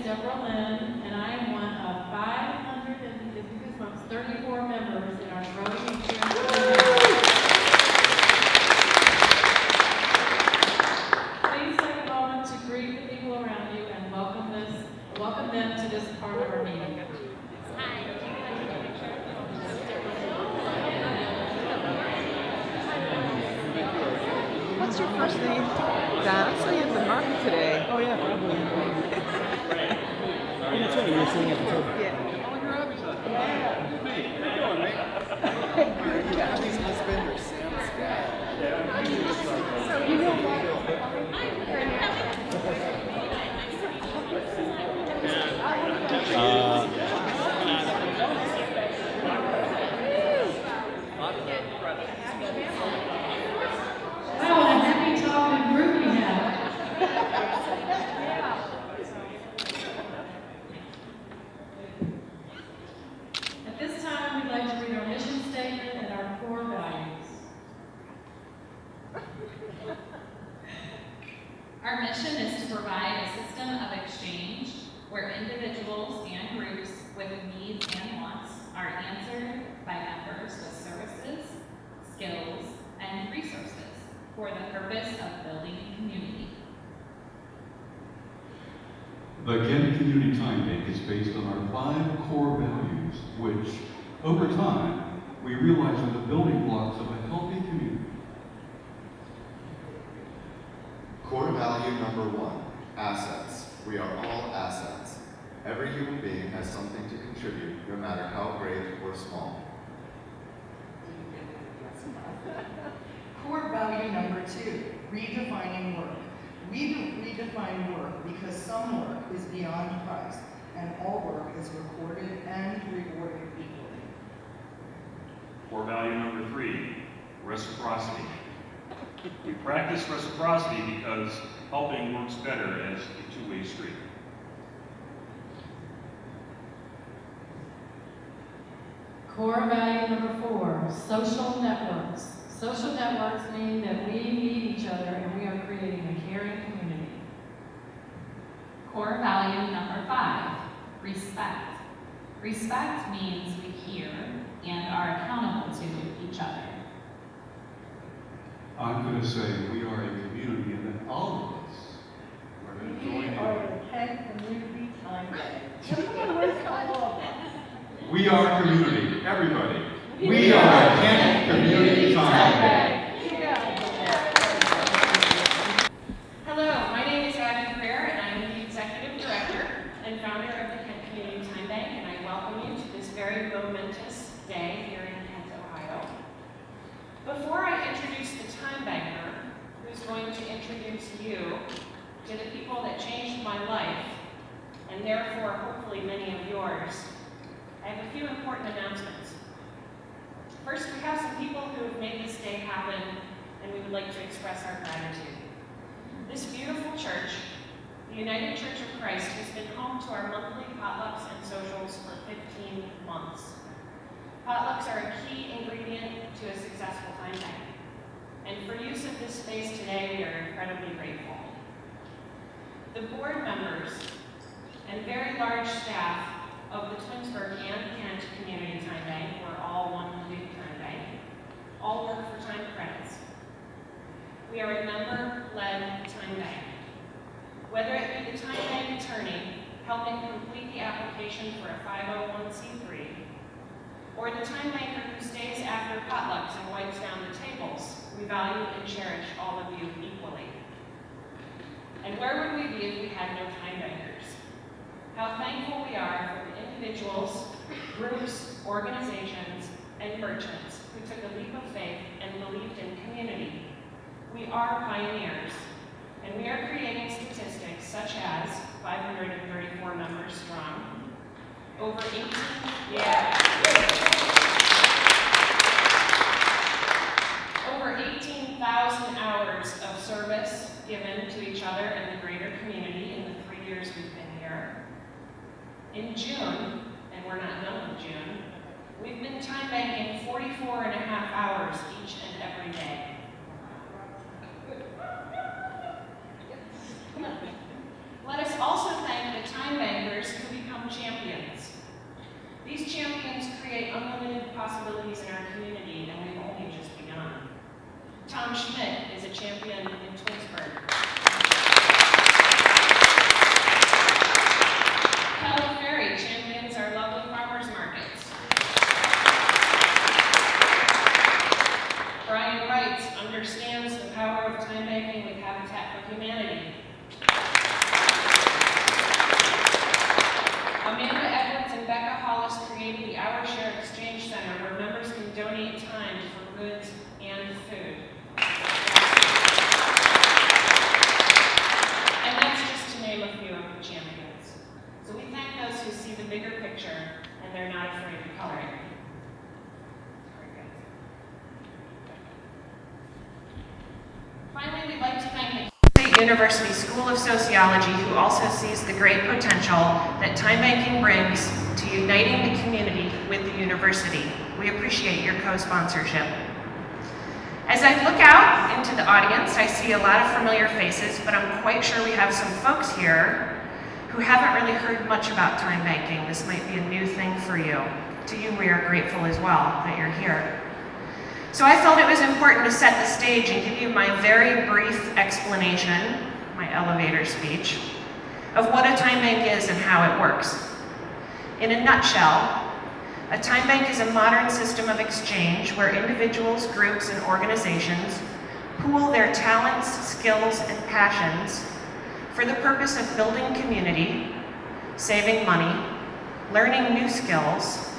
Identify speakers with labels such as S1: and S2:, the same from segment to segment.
S1: Deborah Lynn, and I am one of 534 members in our growing and caring community. Please take a moment to greet the people around you and welcome them to this part of our meeting.
S2: What's your first name? Don. So you have the mark today.
S3: Oh yeah, probably. Oh, that's right. You were sitting at the table.
S2: Yeah.
S3: Oh, you're obviously. Yeah. Me. How you doing, mate?
S4: Abby's husband or Sam's dad.
S2: So you know what?
S1: Wow, what a happy talking group we have. At this time, we'd like to read our mission statement and our core values.
S5: Our mission is to provide a system of exchange where individuals and groups with needs and wants are answered by members with services, skills, and resources for the purpose of building community.
S6: The KENT Community TimeBank is based on our 5 core values, which, over time, we realize are the building blocks of a healthy community.
S4: Core value number 1, assets. We are all assets. Every human being has something to contribute, no matter how great or small.
S7: Core value number 2, redefining work. We redefine work because some work is beyond price and all work is recorded and rewarded equally.
S8: Core value number 3, reciprocity. We practice reciprocity because helping works better as a two-way street.
S1: Core value number 4, social networks. Social networks mean that we need each other and we are creating a caring community.
S5: Core value number 5, respect. Respect means we hear and are accountable to each other.
S6: I'm going to say we are a community and that all of us are going to join in.
S7: KENT Community TimeBank.
S6: We are community, everybody. We are KENT Community TimeBank.
S9: Hello, my name is Edgar Cahn, and I'm the Executive Director and founder of the KENT Community TimeBank, and I welcome you to this very momentous day here in Kent, Ohio. Before I introduce the TimeBanker, who's going to introduce you to the people that changed my life, and therefore hopefully many of yours, I have a few important announcements. First, we have some people who have made this day happen, and we would like to express our gratitude. This beautiful church, the United Church of Christ, has been home to our monthly potlucks and socials for 15 months. Potlucks are a key ingredient to a successful time bank. And for use of this space today, we are incredibly grateful. The board members and very large staff of the Twinsburg and Kent Community Time Bank, we're all one big time bank, all work for time credits. We are a member-led time bank. Whether it be the time bank attorney helping complete the application for a 501c3, or the time banker who stays after potlucks and wipes down the tables, we value and cherish all of you equally. And where would we be if we had no time bankers? How thankful we are for the individuals, groups, organizations, and merchants who took a leap of faith and believed in community. We are pioneers, and we are creating statistics such as 534 members strong, over 18,000 hours of service given to each other and the greater community in the 3 years we've been here. In June, and we're not done with June, we've been time banking 44 and a half hours each and every day. Let us also thank the time bankers of champions. These champions create unlimited possibilities in our community, and we've only just begun. Tom Schmidt is a champion in Twinsburg. Kelly Ferry champions our lovely farmers markets. Brian Wright understands the power of time banking with Habitat for Humanity. Amanda Edwards and Becca Hollis created the Our Share Exchange Center, where members can donate time for goods and food. And that's just to name a few of the champions. So we thank those who see the bigger picture and they're not afraid to color it. Very good. Finally, we'd like to thank the State University School of Sociology, who also sees the great potential that time banking brings to uniting the community with the university. We appreciate your co-sponsorship. As I look out into the audience, I see a lot of familiar faces, but I'm quite sure we have some folks here who haven't really heard much about time banking. This might be a new thing for you. To you, we are grateful as well that you're here. So I felt it was important to set the stage and give you my very brief explanation, my elevator speech, of what a time bank is and how it works. In a nutshell, a time bank is a modern system of exchange where individuals, groups, and organizations pool their talents, skills, and passions for the purpose of building community, saving money, learning new skills,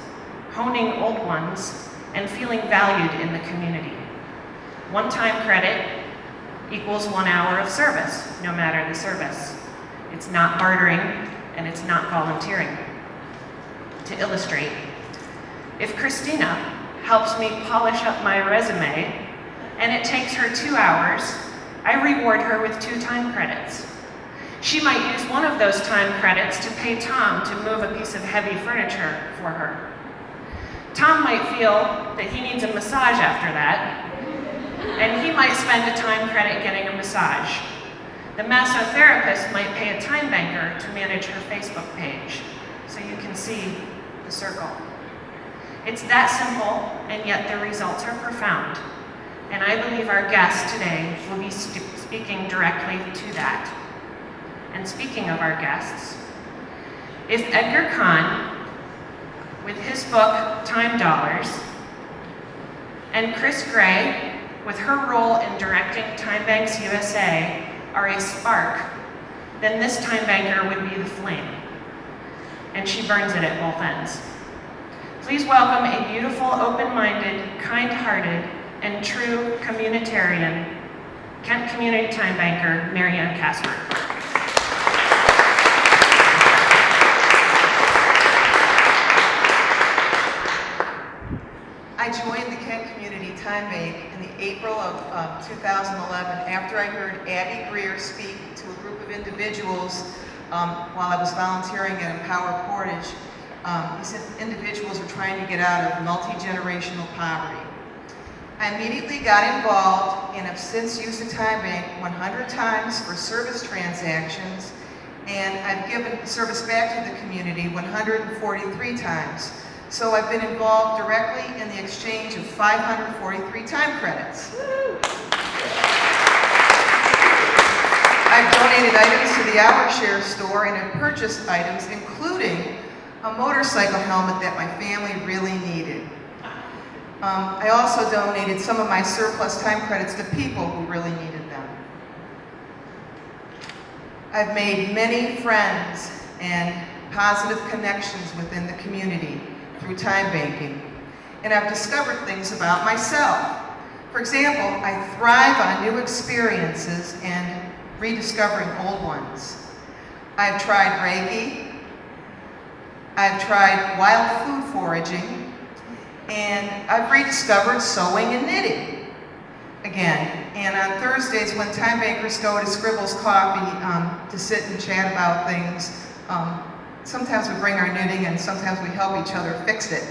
S9: honing old ones, and feeling valued in the community. One time credit equals 1 hour of service, no matter the service. It's not bartering, and it's not volunteering. To illustrate, if Christina helps me polish up my resume, and it takes her 2 hours, I reward her with 2 time credits. She might use one of those time credits to pay Tom to move a piece of heavy furniture for her. Tom might feel that he needs a massage after that, and he might spend a time credit getting a massage. The massotherapist might pay a time banker to manage her Facebook page, so you can see the circle. It's that simple, and yet the results are profound. And I believe our guest today will be speaking directly to that. And speaking of our guests, if Edgar Cahn, with his book, Time Dollars, and Chris Gray, with her role in directing Time Banks USA, are a spark, then this time banker would be the flame. And she burns it at both ends. Please welcome a beautiful, open-minded, kind-hearted, and true communitarian, Kent Community Time Banker, Marianne Casper.
S2: I joined the Kent Community Time Bank in the April of 2011 after I heard Abby Greer speak to a group of individuals while I was volunteering at Empower Portage. He said individuals are trying to get out of multi-generational poverty. I immediately got involved and have since used the Time Bank 100 times for service transactions, and I've given service back to the community 143 times. So I've been involved directly in the exchange of 543 time credits. I've donated items to the Our Share store and have purchased items, including a motorcycle helmet that my family really needed. I also donated some of my surplus time credits to people who really needed them. I've made many friends and positive connections within the community through time banking, and I've discovered things about myself. For example, I thrive on new experiences and rediscovering old ones. I've tried Reiki, I've tried wild food foraging, and I've rediscovered sewing and knitting again. And on Thursdays when time bankers go to Scribbles Coffee to sit and chat about things, sometimes we bring our knitting and sometimes we help each other fix it.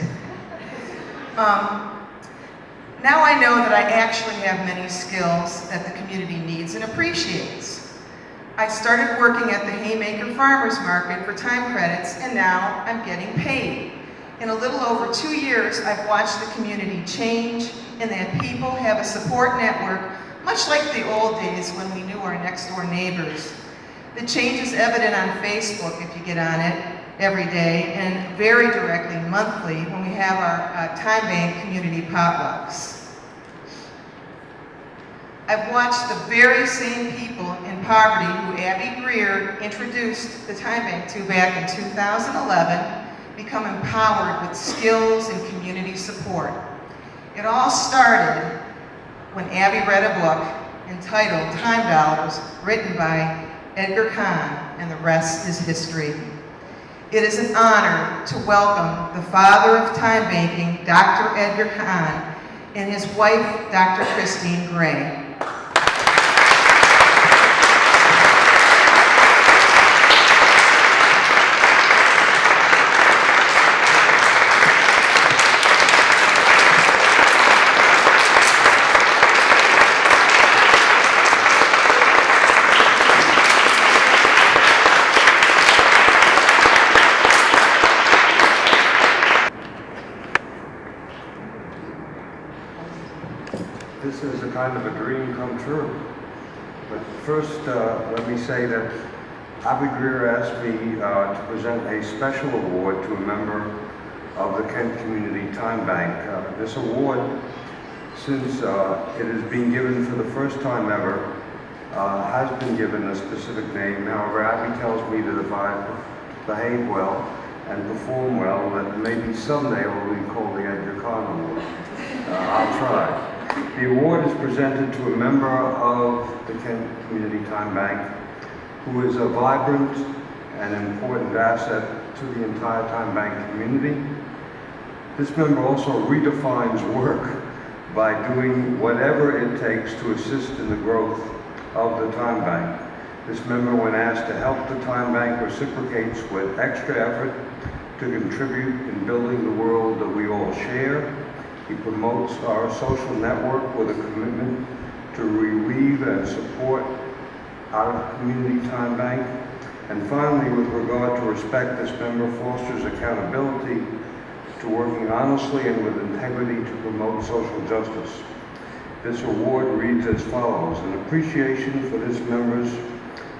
S2: Now I know that I actually have many skills that the community needs and appreciates. I started working at the Haymaker Farmers Market for time credits, and now I'm getting paid. In a little over 2 years, I've watched the community change and that people have a support network, much like the old days when we knew our next door neighbors. The change is evident on Facebook if you get on it every day, and very directly monthly when we have our TimeBank community potlucks. I've watched the very same people in poverty who Abby Greer introduced the TimeBank to back in 2011 become empowered with skills and community support. It all started when Abby read a book entitled Time Dollars, written by Edgar Cahn, and the rest is history. It is an honor to welcome the father of time banking, Dr. Edgar Cahn, and his wife, Dr. Christine Gray.
S10: This is a kind of a dream come true. But first, let me say that Abby Greer asked me to present a special award to a member of the Kent Community Timebank. This award, since it is being given for the first time ever, has been given a specific name. However, Abby tells me that if I behave well and perform well, that maybe someday it will be called the Edgar Cahn Award. I'll try. The award is presented to a member of the Kent Community Timebank who is a vibrant and important asset to the entire Timebank community. This member also redefines work by doing whatever it takes to assist in the growth of the Timebank. This member, when asked to help the Timebank, reciprocates with extra effort to contribute in building the world that we all share. He promotes our social network with a commitment to relieve and support our community Timebank. And finally, with regard to respect, this member fosters accountability to working honestly and with integrity to promote social justice. This award reads as follows: an appreciation for this member's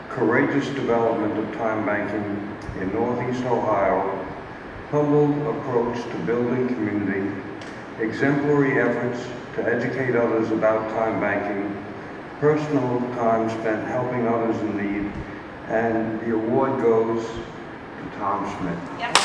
S10: courageous development of time banking in Northeast Ohio, humble approach to building community, exemplary efforts to educate others about time banking, personal time spent helping others in need, and the award goes to Tom Schmidt.
S9: Yep.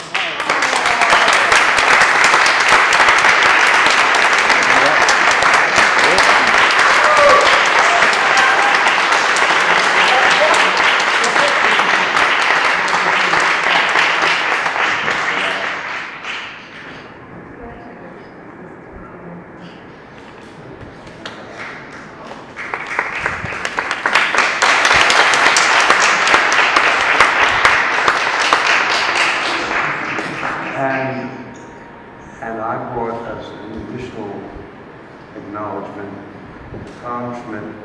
S10: And I brought as an additional acknowledgement Tom Schmidt,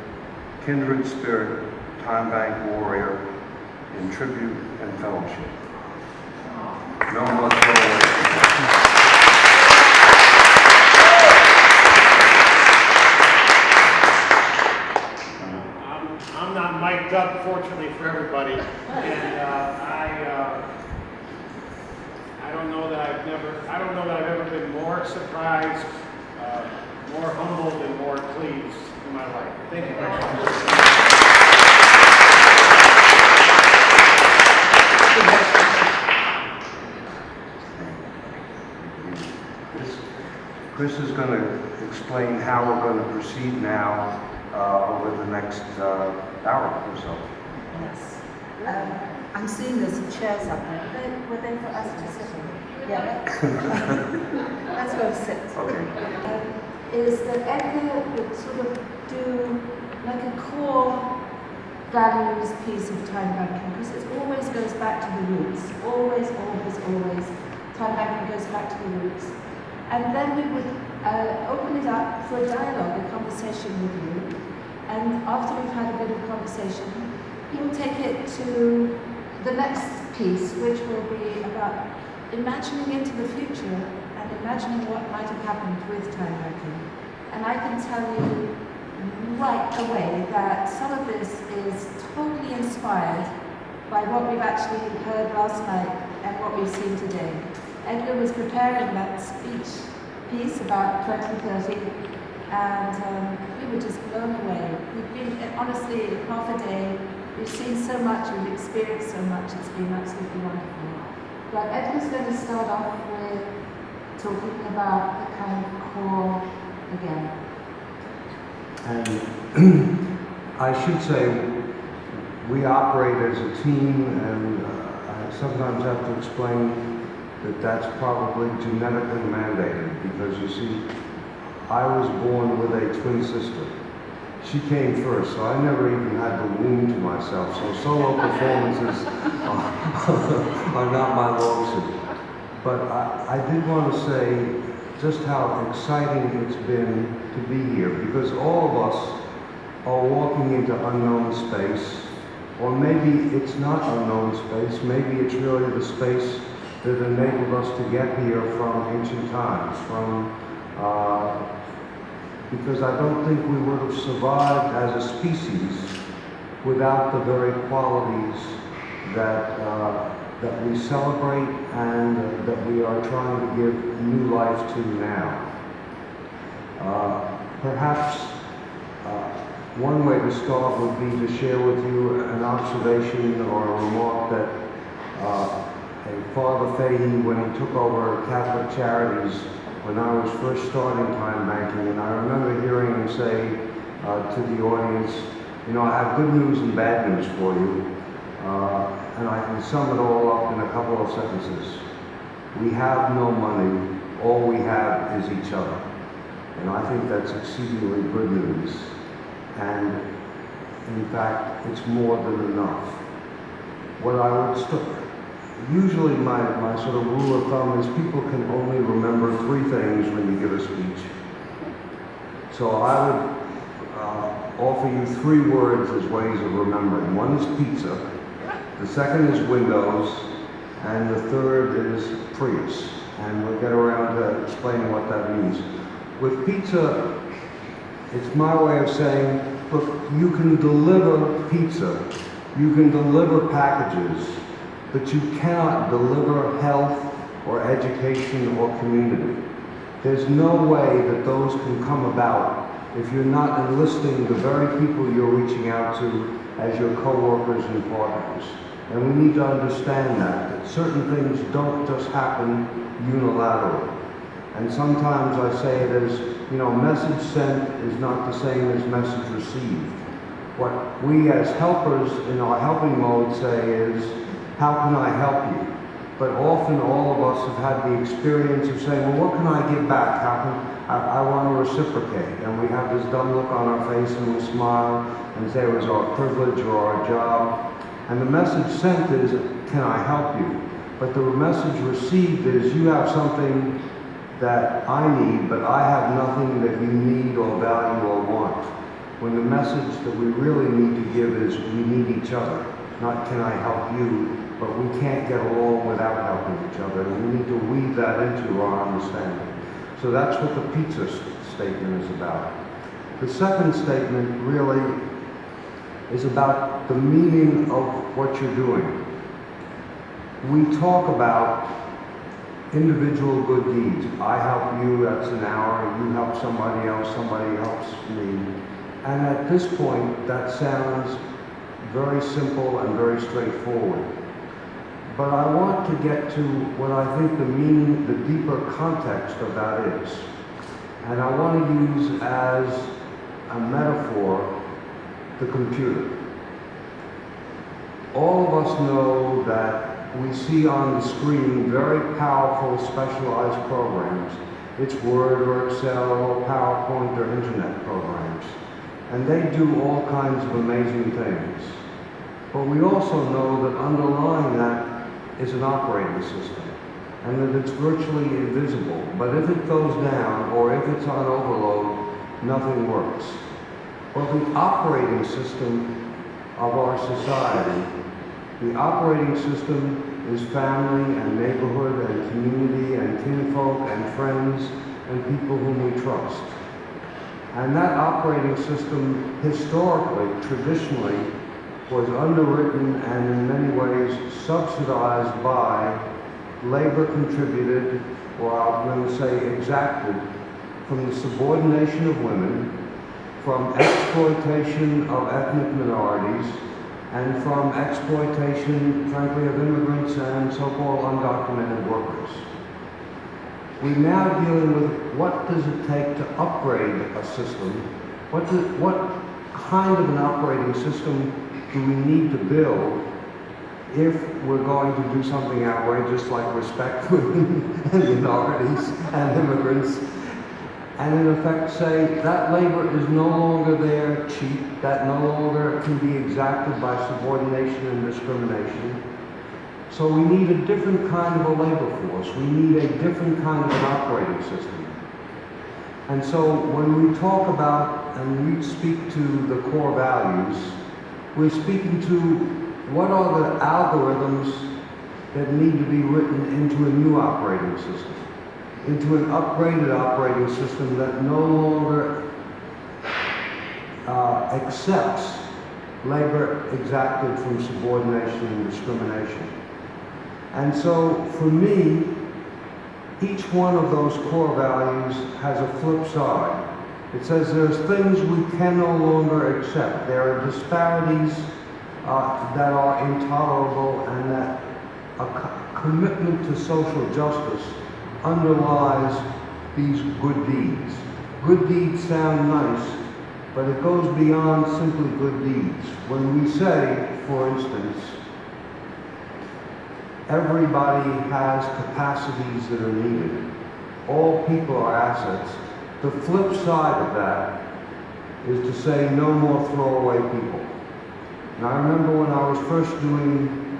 S10: kindred spirit, time bank warrior, in tribute and fellowship. No much
S11: I'm not mic'd up, fortunately for everybody, and I don't know that I've ever been more surprised, more humbled, and more pleased in my life. Thank you very
S10: much. Chris is going to explain how we're going to proceed now over the next hour or so.
S12: Yes. I'm seeing there's some chairs up there. Were they for us to sit on? Yeah. Let's go sit.
S10: Okay.
S12: Is that Edgar would sort of do like a core values piece of time banking, because it always goes back to the roots. Always. Time banking goes back to the roots. And then we would open it up for a dialogue, a conversation with you. And after we've had a bit of conversation, he will take it to the next piece, which will be about imagining into the future and imagining what might have happened with TimeBanking. And I can tell you right away that some of this is totally inspired by what we've actually heard last night and what we've seen today. Edgar was preparing that speech piece about 2030, and we were just blown away. We've been, honestly, half a day, we've seen so much, we've experienced so much, it's been absolutely wonderful. But Edgar's going to start off with talking about the kind of core again.
S10: And I should say, we operate as a team, and I sometimes have to explain that that's probably genetically mandated, because you see, I was born with a twin sister. She came first, so I never even had the womb to myself, so solo performances are not my lonesome. But I did want to say just how exciting it's been to be here, because all of us are walking into unknown space, or maybe it's not unknown space, maybe it's really the space that enabled us to get here from ancient times, because I don't think we would have survived as a species without the very qualities that that we celebrate and that we are trying to give new life to now. Perhaps one way to start would be to share with you an observation or a remark that Father Fahey, when he took over Catholic Charities, when I was first starting TimeBanking, and I remember hearing him say to the audience, you know, I have good news and bad news for you, and I can sum it all up in a couple of sentences. We have no money, all we have is each other. And I think that's exceedingly good news. And in fact, it's more than enough. What I would usually my sort of rule of thumb is people can only remember 3 things when you give a speech. So I would offer you 3 words as ways of remembering. One is pizza, the second is Windows, and the third is Prius. And we'll get around to explaining what that means. With pizza, it's my way of saying, look, you can deliver pizza, you can deliver packages, but you cannot deliver health or education or community. There's no way that those can come about if you're not enlisting the very people you're reaching out to as your co-workers and partners. And we need to understand that certain things don't just happen unilaterally. And sometimes I say it as, you know, message sent is not the same as message received. What we as helpers in our helping mode say is, how can I help you? But often all of us have had the experience of saying, well, what can I give back? How can I want to reciprocate? And we have this dumb look on our face and we smile and say it was our privilege or our job. And the message sent is, can I help you? But the message received is, you have something that I need, but I have nothing that you need or value or want. When the message that we really need to give is, we need each other. Not can I help you, but we can't get along without helping each other. And we need to weave that into our understanding. So that's what the pizza statement is about. The second statement really is about the meaning of what you're doing. We talk about individual good deeds. I help you, that's an hour. You help somebody else, somebody helps me. And at this point, that sounds very simple and very straightforward. But I want to get to what I think the meaning, the deeper context of that is. And I want to use as a metaphor the computer. All of us know that we see on the screen very powerful specialized programs. It's Word or Excel or PowerPoint or Internet programs. And they do all kinds of amazing things. But we also know that underlying that is an operating system, and that it's virtually invisible. But if it goes down, or if it's on overload, nothing works. Well, the operating system of our society. The operating system is family and neighborhood and community and kinfolk and friends and people whom we trust. And that operating system historically, traditionally, was underwritten and in many ways subsidized by labor contributed, or I'm going to say exacted, from the subordination of women, from exploitation of ethnic minorities, and from exploitation, frankly, of immigrants and so-called undocumented workers. We're now dealing with what does it take to upgrade a system? What kind of an operating system do we need to build if we're going to do something outrageous like respect women and minorities and immigrants, and in effect say that labor is no longer there cheap, that no longer can be exacted by subordination and discrimination. So we need a different kind of a labor force. We need a different kind of an operating system. And so when we talk about and we speak to the core values, we're speaking to what are the algorithms that need to be written into a new operating system, into an upgraded operating system that no longer accepts labor exacted from subordination and discrimination. And so for me, each one of those core values has a flip side. It says there's things we can no longer accept. There are disparities that are intolerable, and that a commitment to social justice underlies these good deeds. Good deeds sound nice, but it goes beyond simply good deeds. When we say, for instance, everybody has capacities that are needed, all people are assets, the flip side of that is to say no more throwaway people. And I remember when I was first doing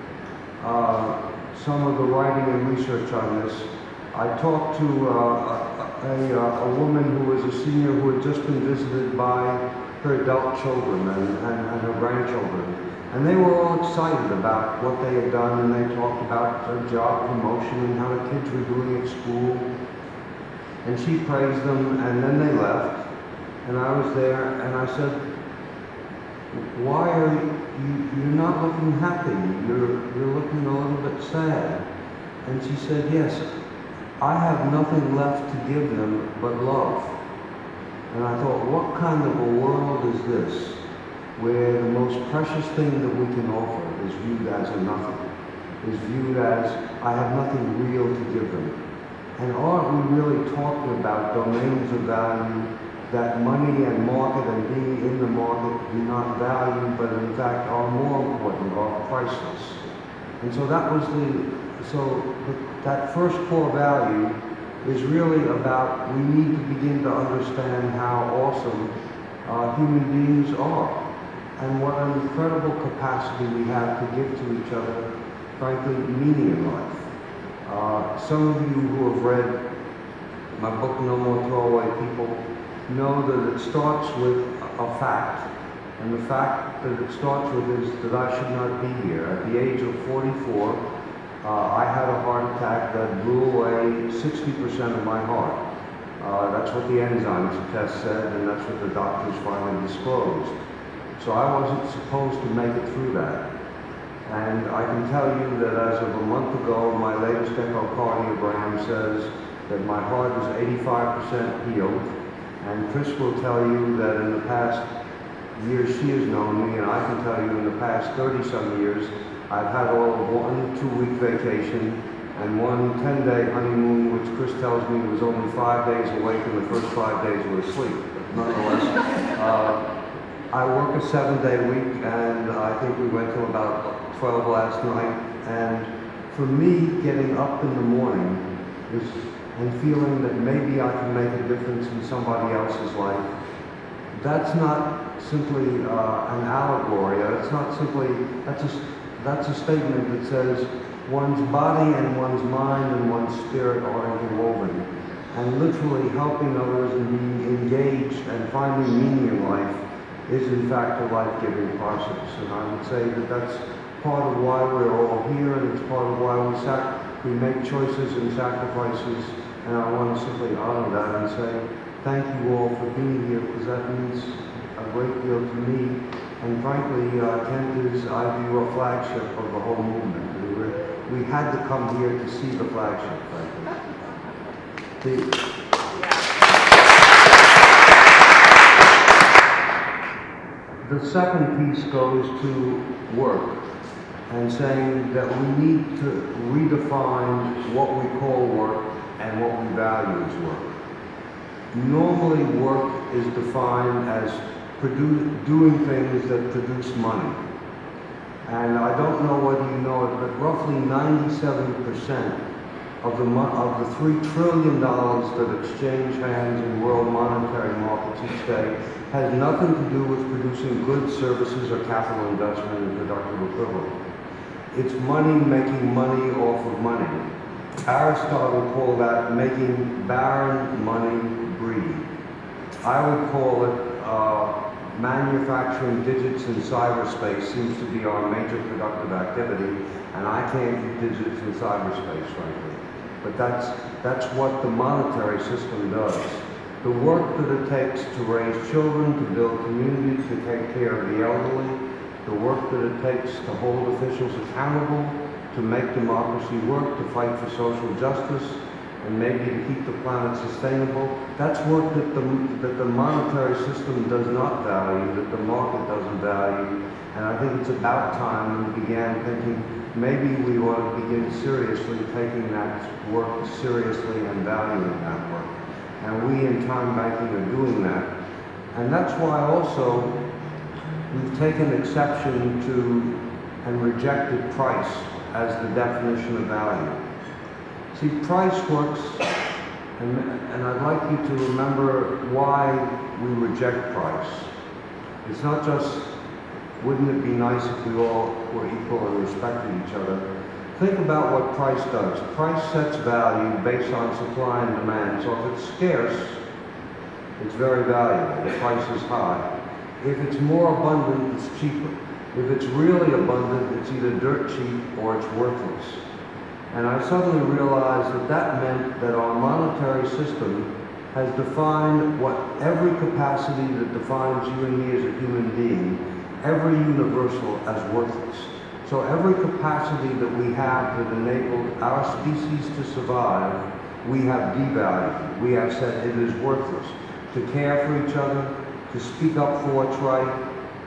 S10: some of the writing and research on this, I talked to a woman who was a senior who had just been visited by her adult children and her grandchildren. And they were all excited about what they had done, and they talked about their job promotion and how the kids were doing at school. And she praised them, and then they left. And I was there, and I said, why are you're not looking happy? You're looking a little bit sad. And she said, yes, I have nothing left to give them but love. And I thought, what kind of a world is this, where the most precious thing that we can offer is viewed as a nothing, is viewed as, I have nothing real to give them. And aren't we really talking about domains of value that money and market and being in the market do not value, but in fact are more important, are priceless? And so that was that first core value is really about, we need to begin to understand how awesome human beings are, and what an incredible capacity we have to give to each other, frankly, meaning in life. Some of you who have read my book, No More Throwaway People, know that it starts with a fact. And the fact that it starts with is that I should not be here. At the age of 44, I had a heart attack that blew away 60% of my heart. That's what the enzymes test said, and that's what the doctors finally disclosed. So I wasn't supposed to make it through that. And I can tell you that as of a month ago, my latest echocardiogram says that my heart is 85% healed. And Chris will tell you that in the past years she has known me, and I can tell you in the past 30-some years, I've had all of 1 2-week vacation and 1 10-day honeymoon, which Chris tells me was only 5 days awake and the first 5 days were asleep. But nonetheless, I work a 7-day week, and I think we went to about 12 last night. And for me, getting up in the morning and feeling that maybe I can make a difference in somebody else's life, that's not simply an allegory. It's not simply, that's a statement that says one's body and one's mind and one's spirit are interwoven. And literally helping others and being engaged and finding meaning in life is in fact a life-giving process. And I would say that that's part of why we're all here, and it's part of why we make choices and sacrifices. And I want to simply honor that and say thank you all for being here, because that means a great deal to me. And frankly, Kent is, I view, a flagship of the whole movement. We had to come here to see the flagship, frankly. The second piece goes to work, and saying that we need to redefine what we call work and what we value as work. Normally, work is defined as doing things that produce money. And I don't know whether you know it, but roughly 97% of the $3 trillion that exchange hands in world monetary markets each day has nothing to do with producing goods, services, or capital investment in productive equivalent. It's money making money off of money. Aristotle called that making barren money greedy. I would call it manufacturing digits in cyberspace seems to be our major productive activity, and I can't do digits in cyberspace, frankly. But that's what the monetary system does. The work that it takes to raise children, to build communities, to take care of the elderly, the work that it takes to hold officials accountable, to make democracy work, to fight for social justice, and maybe to keep the planet sustainable. That's work that the monetary system does not value, that the market doesn't value. And I think it's about time we began thinking maybe we ought to begin seriously taking that work seriously and valuing that work. And we in TimeBanking are doing that. And that's why also we've taken exception to and rejected price as the definition of value. See, price works, and I'd like you to remember why we reject price. It's not just, wouldn't it be nice if we all were equal and respected each other? Think about what price does. Price sets value based on supply and demand. So if it's scarce, it's very valuable. The price is high. If it's more abundant, it's cheaper. If it's really abundant, it's either dirt cheap or it's worthless. And I suddenly realized that that meant that our monetary system has defined what every capacity that defines you and me as a human being, every universal as worthless. So every capacity that we have that enabled our species to survive, we have devalued. We have said it is worthless. To care for each other, to speak up for what's right,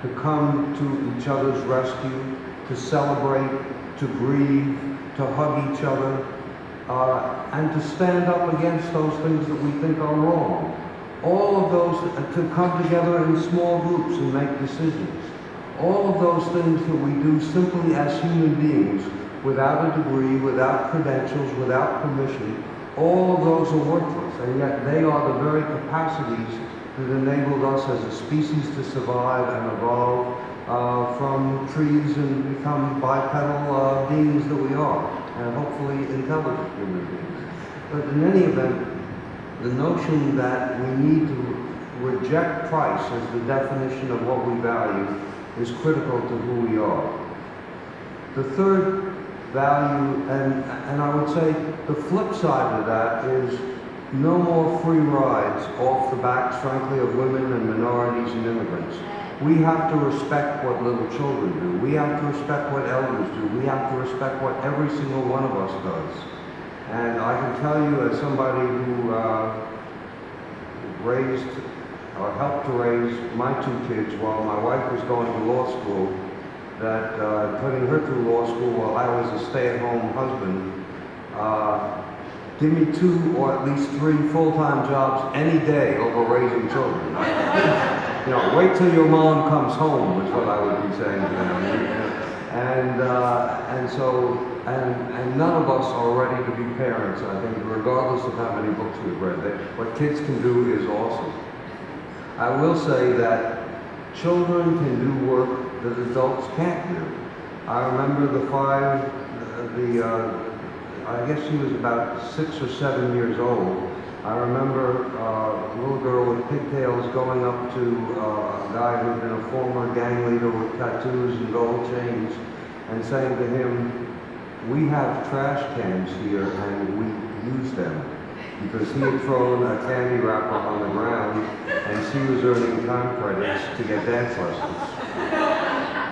S10: to come to each other's rescue, to celebrate, to grieve, to hug each other, and to stand up against those things that we think are wrong. All of those, to come together in small groups and make decisions. All of those things that we do simply as human beings, without a degree, without credentials, without permission, all of those are worthless, and yet they are the very capacities that enabled us as a species to survive and evolve from trees and become bipedal beings that we are, and hopefully intelligent human beings. But in any event, the notion that we need to reject price as the definition of what we value is critical to who we are. The third value, and I would say the flip side of that is no more free rides off the backs, frankly, of women and minorities and immigrants. We have to respect what little children do. We have to respect what elders do. We have to respect what every single one of us does. And I can tell you, as somebody who raised or helped to raise my two kids while my wife was going to law school, that putting her through law school while I was a stay-at-home husband, give me 2 or at least 3 full-time jobs any day over raising children. You know, wait till your mom comes home is what I would be saying to them. And none of us are ready to be parents, I think, regardless of how many books we've read. What kids can do is awesome. I will say that children can do work that adults can't do. I remember I guess she was about 6 or 7 years old. I remember a little girl with pigtails going up to a guy who'd been a former gang leader with tattoos and gold chains and saying to him, "We have trash cans here and we use them," because he had thrown a candy wrapper on the ground and she was earning time credits to get dance lessons.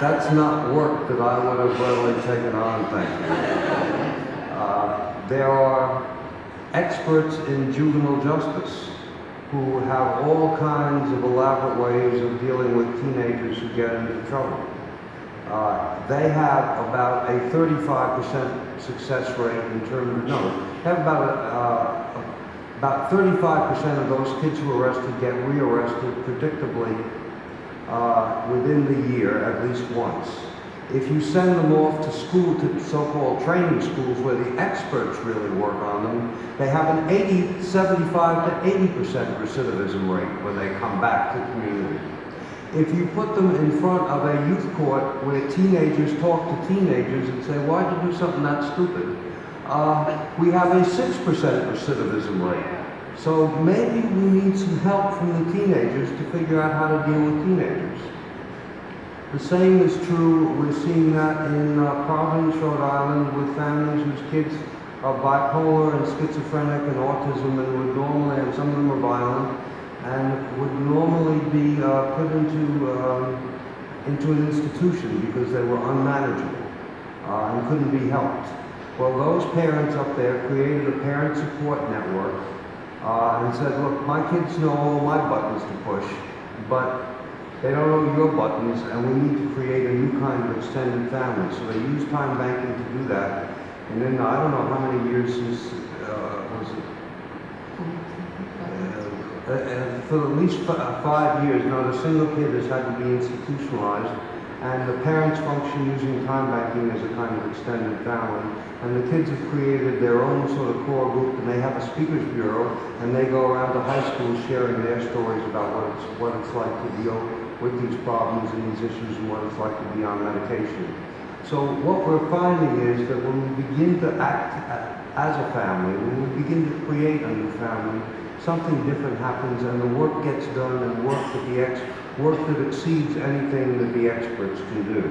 S10: That's not work that I would have readily taken on, thank you. There are experts in juvenile justice who have all kinds of elaborate ways of dealing with teenagers who get into trouble. They have about a 35% success rate in terms of, no, they have about 35% of those kids who are arrested get rearrested predictably within the year at least once. If you send them off to school, to so-called training schools where the experts really work on them, they have an 75 to 80% recidivism rate when they come back to the community. If you put them in front of a youth court where teenagers talk to teenagers and say, "Why'd you do something that stupid?" We have a 6% recidivism rate. So maybe we need some help from the teenagers to figure out how to deal with teenagers. The same is true, we're seeing that in Providence, Rhode Island, with families whose kids are bipolar and schizophrenic and autism and would normally, and some of them are violent, and would normally be put into an institution because they were unmanageable and couldn't be helped. Well, those parents up there created a parent support network and said, "Look, my kids know all my buttons to push, but they don't know your buttons, and we need to create a new kind of extended family." So they use time banking to do that. And then I don't know how many years since, for at least 5 years, not a single kid has had to be institutionalized. And the parents function using time banking as a kind of extended family. And the kids have created their own sort of core group, and they have a speakers bureau, and they go around to high schools sharing their stories about what it's like to deal with these problems and these issues and what it's like to be on medication. So what we're finding is that when we begin to act as a family, when we begin to create a new family, something different happens and the work gets done, and work that exceeds anything that the experts can do.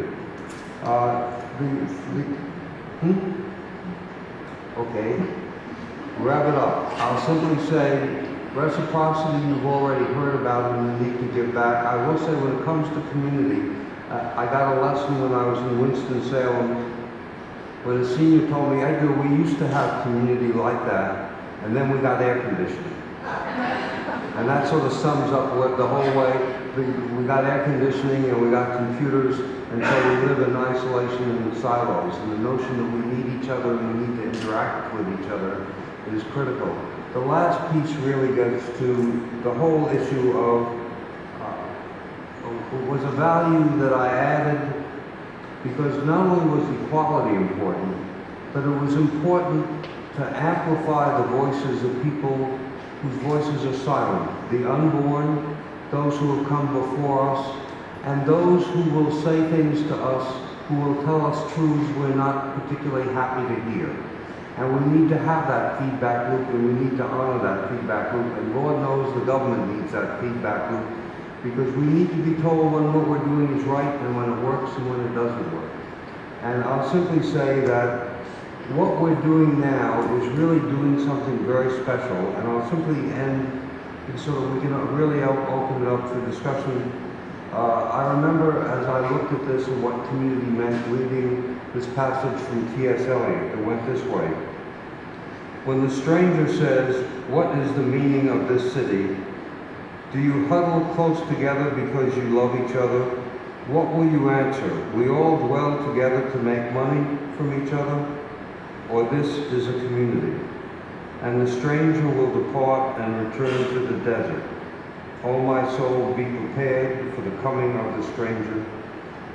S10: Okay, wrap it up. I'll simply say reciprocity you've already heard about and the need to give back. I will say when it comes to community, I got a lesson when I was in Winston-Salem, when a senior told me, "Edgar, we used to have community like that, and then we got air conditioning." And that sort of sums up what the whole way, we got air conditioning and we got computers, and so we live in isolation and in silos. And the notion that we need each other and we need to interact with each other is critical. The last piece really gets to the whole issue of, was a value that I added because not only was equality important, but it was important to amplify the voices of people whose voices are silent, the unborn, those who have come before us, and those who will say things to us, who will tell us truths we're not particularly happy to hear. And we need to have that feedback loop, and we need to honor that feedback loop, and Lord knows the government needs that feedback loop, because we need to be told when what we're doing is right and when it works and when it doesn't work. And I'll simply say that what we're doing now is really doing something very special, and I'll simply end so that we can really open it up for discussion. I remember as I looked at this and what community meant, reading this passage from T.S. Eliot that went this way. When the stranger says, "What is the meaning of this city?" do you huddle close together because you love each other? What will you answer? We all dwell together to make money from each other? Or this is a community? And the stranger will depart and return to the desert. O my soul, be prepared for the coming of the stranger.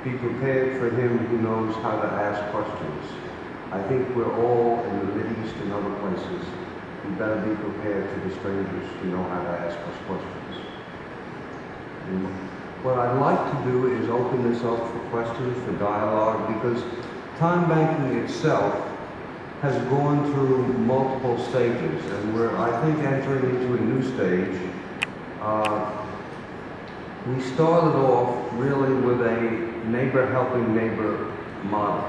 S10: Be prepared for him who knows how to ask questions. I think we're all in the Mideast and other places. We better be prepared for the strangers who know how to ask us questions. And what I'd like to do is open this up for questions, for dialogue, because time banking itself has gone through multiple stages, and we're, I think, entering into a new stage. We started off really with a neighbor helping neighbor model.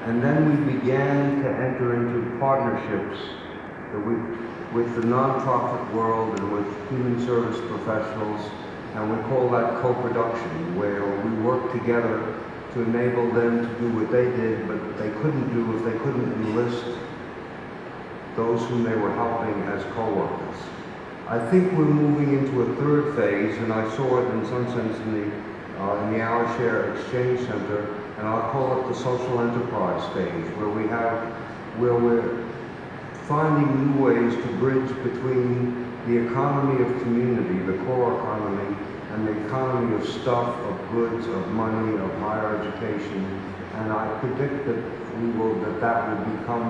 S10: And then we began to enter into partnerships with the nonprofit world and with human service professionals, and we call that co-production, where we work together to enable them to do what they did, but they couldn't do if they couldn't enlist those whom they were helping as co-workers. I think we're moving into a third phase, and I saw it in some sense in the Our Share Exchange Center, and I'll call it the social enterprise stage, where we're finding new ways to bridge between the economy of community, the core economy, and the economy of stuff, of goods, of money, of higher education. And I predict that that will become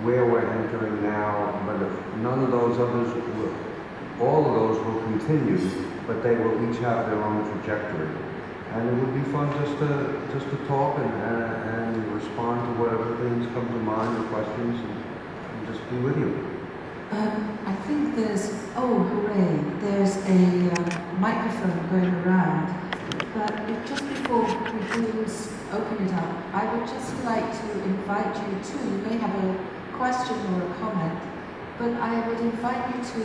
S10: where we're entering now, but if none of those others will, all of those will continue, but they will each have their own trajectory. And it would be fun just to talk and respond to whatever things come to mind or questions, and just be with you.
S12: I think there's, oh hooray, there's a microphone going around, but just before we do open it up, I would just like to invite you to, you may have a question or a comment, but I would invite you to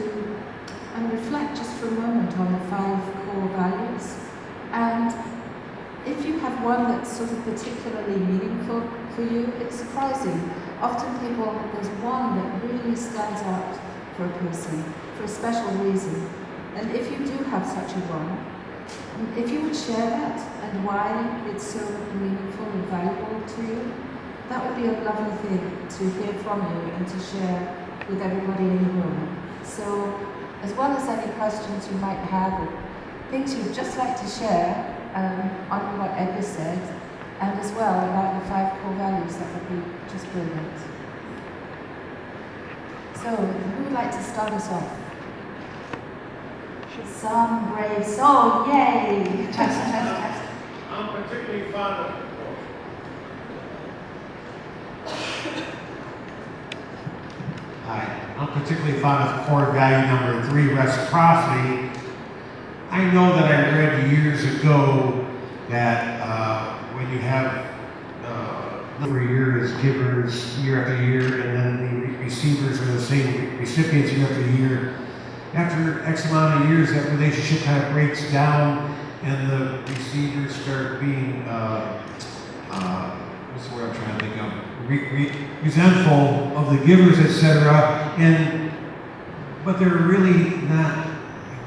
S12: reflect just for a moment on the 5 core values. And if you have one that's sort of particularly meaningful for you, it's surprising. Often there's one that really stands out for a person, for a special reason. And if you do have such a one, if you would share that and why it's so meaningful and valuable to you, that would be a lovely thing to hear from you and to share with everybody in the room. So, as well as any questions you might have or things you'd just like to share on what Edgar said, and as well about the 5 core values, that would be just brilliant. So, who would like to start us off? Some brave soul, yay! Test.
S11: I'm particularly fond of Hi, I'm particularly fond of core value number 3, reciprocity. I know that I read years ago that when you have every year as givers year after year, and then the receivers are the same recipients year after year, after X amount of years, that relationship kind of breaks down, and the receivers start being what's the word I'm trying to think of? Resentful of the givers, etc. But they're really not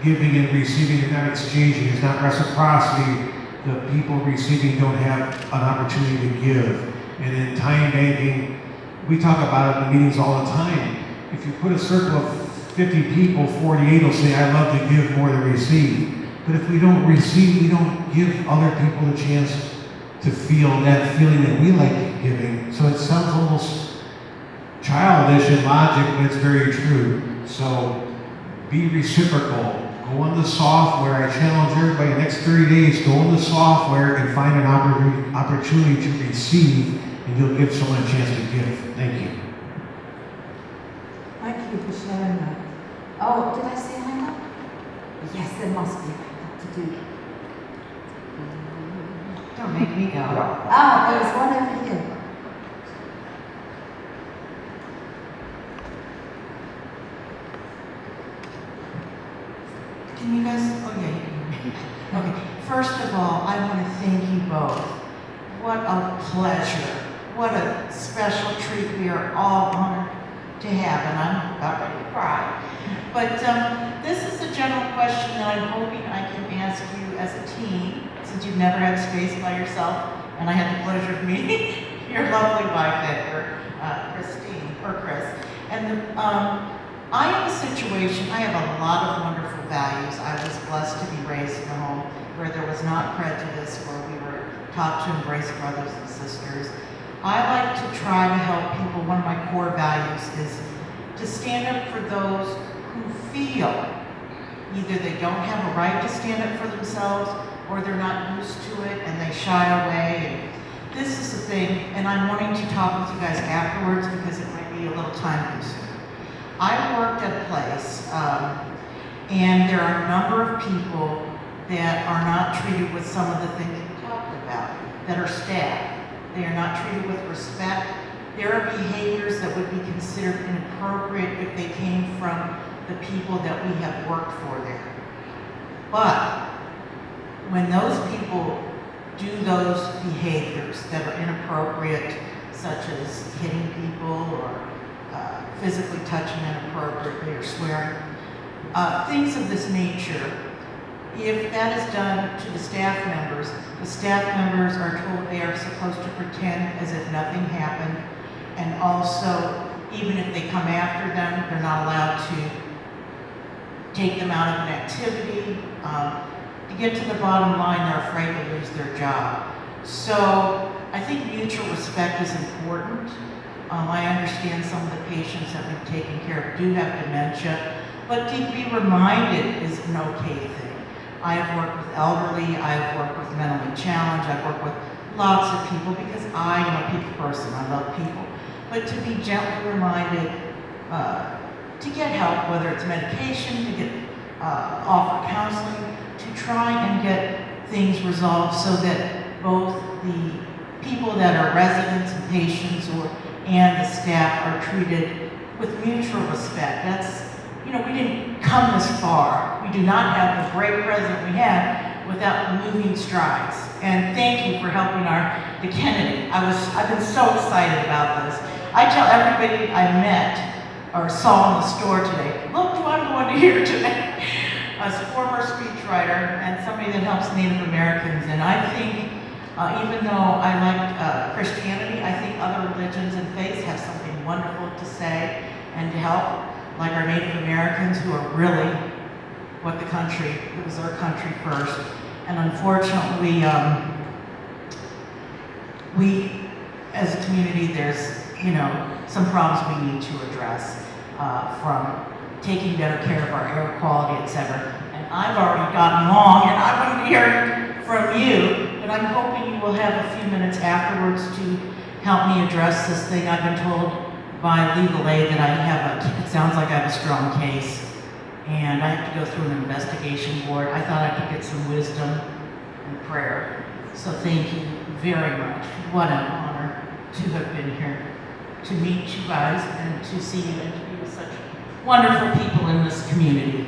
S11: giving and receiving, they're not exchanging, it's not reciprocity. The people receiving don't have an opportunity to give. And in time banking, we talk about it in the meetings all the time. If you put a circle of 50 people, 48 will say, I love to give more than receive. But if we don't receive, we don't give other people a chance to feel that feeling that we like giving. So it sounds almost childish in logic, but it's very true. So be reciprocal. Go on the software. I challenge everybody the next 30 days, go on the software and find an opportunity to receive, and you'll give someone a chance to give. Thank you.
S12: Thank you for sharing that. Oh, did I say hand up? Yes, there must be to do.
S13: Don't make me go.
S12: There's one over here.
S13: Can you guys, oh yeah, you can. Okay, first of all, I want to thank you both. What a pleasure. What a special treat we are all honored to have, and I'm about ready to cry. But this is a general question that I'm hoping I can ask you as a team, since you've never had space by yourself, and I had the pleasure of meeting your lovely wife, Edgar, Chris. And I am a situation, I have a lot of wonderful values. I was blessed to be raised in a home where there was not prejudice, where we were taught to embrace brothers and sisters. I like to try to help people. One of my core values is to stand up for those who feel either they don't have a right to stand up for themselves, or they're not used to it and they shy away. And this is the thing, and I'm wanting to talk with you guys afterwards because it might be a little time consuming. I worked at a place, and there are a number of people that are not treated with some of the things we talked about, that are staff. They are not treated with respect. There are behaviors that would be considered inappropriate if they came from the people that we have worked for there. But when those people do those behaviors that are inappropriate, such as hitting people or physically touching inappropriately or swearing, things of this nature, if that is done to the staff members are told they are supposed to pretend as if nothing happened, and also, even if they come after them, they're not allowed to take them out of an activity. To get to the bottom line, they're afraid to lose their job. So I think mutual respect is important. I understand some of the patients that we've taken care of do have dementia, but to be reminded is an okay thing. I have worked with elderly, I have worked with mentally challenged, I've worked with lots of people because I am a people person, I love people. But to be gently reminded to get help, whether it's medication, to get offer counseling, to try and get things resolved so that both the people that are residents and patients and the staff are treated with mutual respect. That's, we didn't come this far. We do not have the great president we had without moving strides. And thank you for helping the Kennedy. I've been so excited about this. I tell everybody I met or saw in the store today, look who I'm going to hear today. As a former speechwriter and somebody that helps Native Americans, and I think even though I like Christianity, I think other religions and faiths have something wonderful to say and to help, like our Native Americans who are really what it was their country first. And unfortunately, we as a community, there's, some problems we need to address from taking better care of our air quality, etc. And I've already gotten long, and I want to hear from you, but I'm hoping you will have a few minutes afterwards to help me address this thing. I've been told by legal aid that it sounds like I have a strong case, and I have to go through an investigation board. I thought I could get some wisdom and prayer. So thank you very much. What an honor to have been here, to meet you guys, and to see you and to be with such wonderful people in this community.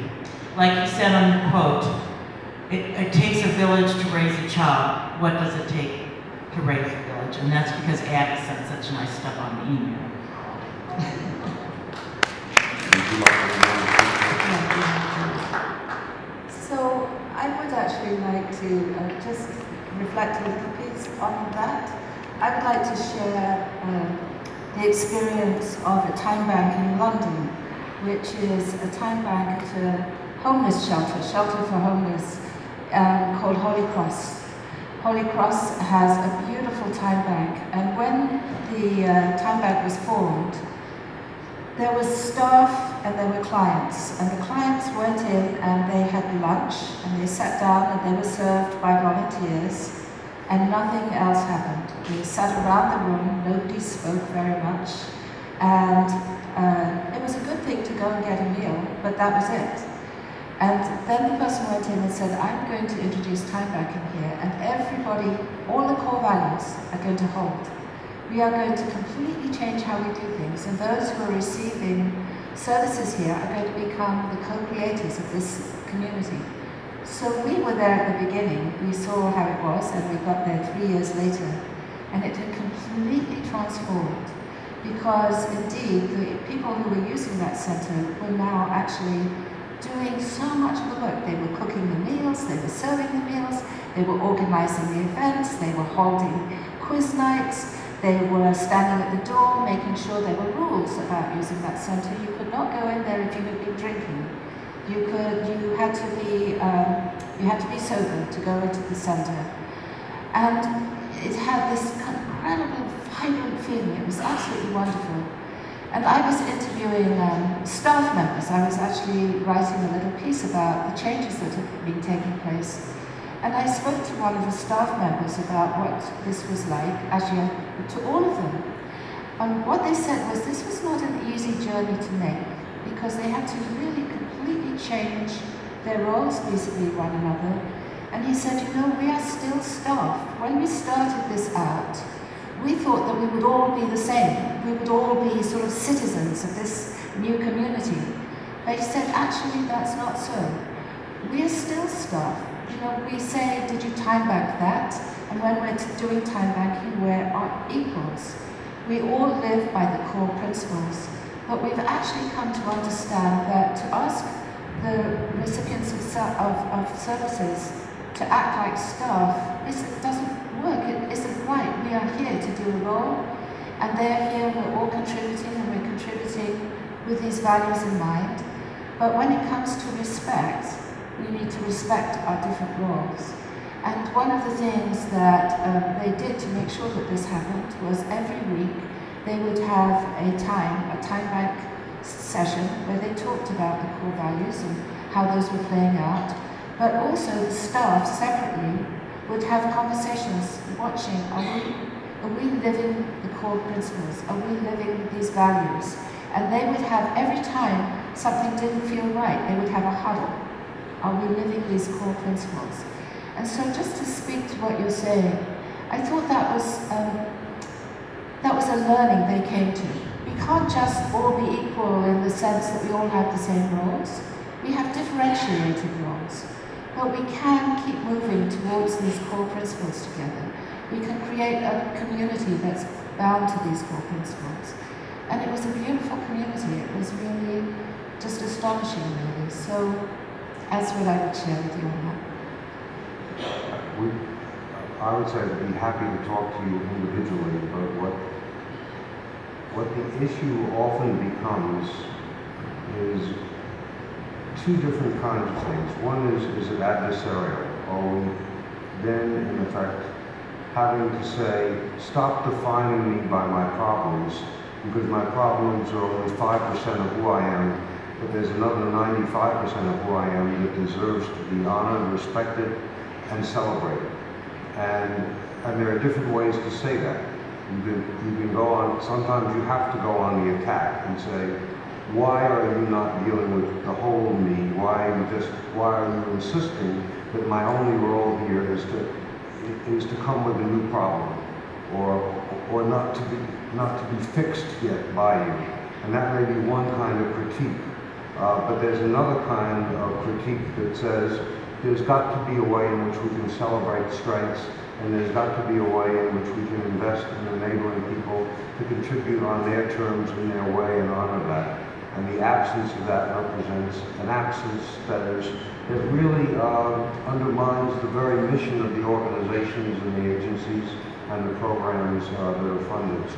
S13: Like you said on the quote, it takes a village to raise a child. What does it take to raise a village? And that's because Abby said such nice stuff on the email.
S12: So I would actually like to just reflect a little bit on that. I would like to share the experience of a time bank in London, which is a time bank at a homeless shelter for homeless, called Holy Cross. Holy Cross has a beautiful time bank, and when the time bank was formed, there was staff and there were clients, and the clients went in and they had lunch and they sat down and they were served by volunteers, and nothing else happened. They sat around the room, nobody spoke very much, and it was a good thing to go and get a meal, but that was it. And then the person went in and said, I'm going to introduce time banking here, and everybody, all the core values are going to hold. We are going to completely change how we do things, and those who are receiving services here are going to become the co-creators of this community. So we were there at the beginning, we saw how it was, and we got there 3 years later, and it had completely transformed, because indeed the people who were using that center were now actually doing so much of the work. They were cooking the meals, they were serving the meals, they were organizing the events, they were holding quiz nights, they were standing at the door making sure there were rules about using that center. You could not go in there if you had been drinking. You had to be sober to go into the center. And it had this incredible, vibrant feeling. It was absolutely wonderful. And I was interviewing staff members. I was actually writing a little piece about the changes that had been taking place. And I spoke to one of the staff members about what this was like, actually to all of them. And what they said was this was not an easy journey to make because they had to really completely change their roles vis-a-vis one another. And he said, you know, we are still staff. When we started this out, we thought that we would all be the same. We would all be sort of citizens of this new community. But he said, actually, that's not so. We are still staff. You know, we say, did you time bank that? And when we're doing time banking, we're equals. We all live by the core principles. But we've actually come to understand that to ask the recipients of services to act like staff doesn't work. It isn't right. We are here to do a role, and they're here, we're all contributing, and we're contributing with these values in mind. But when it comes to respect, we need to respect our different roles. And one of the things that they did to make sure that this happened was every week they would have a time bank session where they talked about the core values and how those were playing out. But also the staff separately would have conversations watching, are we living the core principles? Are we living these values? And they would have, every time something didn't feel right, they would have a huddle. Are we living these core principles? And so just to speak to what you're saying, I thought that was a learning they came to. We can't just all be equal in the sense that we all have the same roles. We have differentiated roles. But we can keep moving towards these core principles together. We can create a community that's bound to these core principles. And it was a beautiful community. It was really just astonishing, really. So that's what I would share with you on that.
S10: I would say I'd be happy to talk to you individually, but what the issue often becomes is two different kinds of things. One is it adversarial? Are we then, in effect, having to say, stop defining me by my problems, because my problems are only 5% of who I am, but there's another 95% of who I am that deserves to be honored, respected, and celebrated. And there are different ways to say that. You can go on, sometimes you have to go on the attack and say, why are you not dealing with the whole me? Why are you insisting that my only role here is to come with a new problem, or not to be fixed yet by you? And that may be one kind of critique. But there's another kind of critique that says there's got to be a way in which we can celebrate strengths, and there's got to be a way in which we can invest in enabling people to contribute on their terms, in their way, and honor that. And the absence of that represents an absence that really undermines the very mission of the organizations and the agencies and the programs that are funded.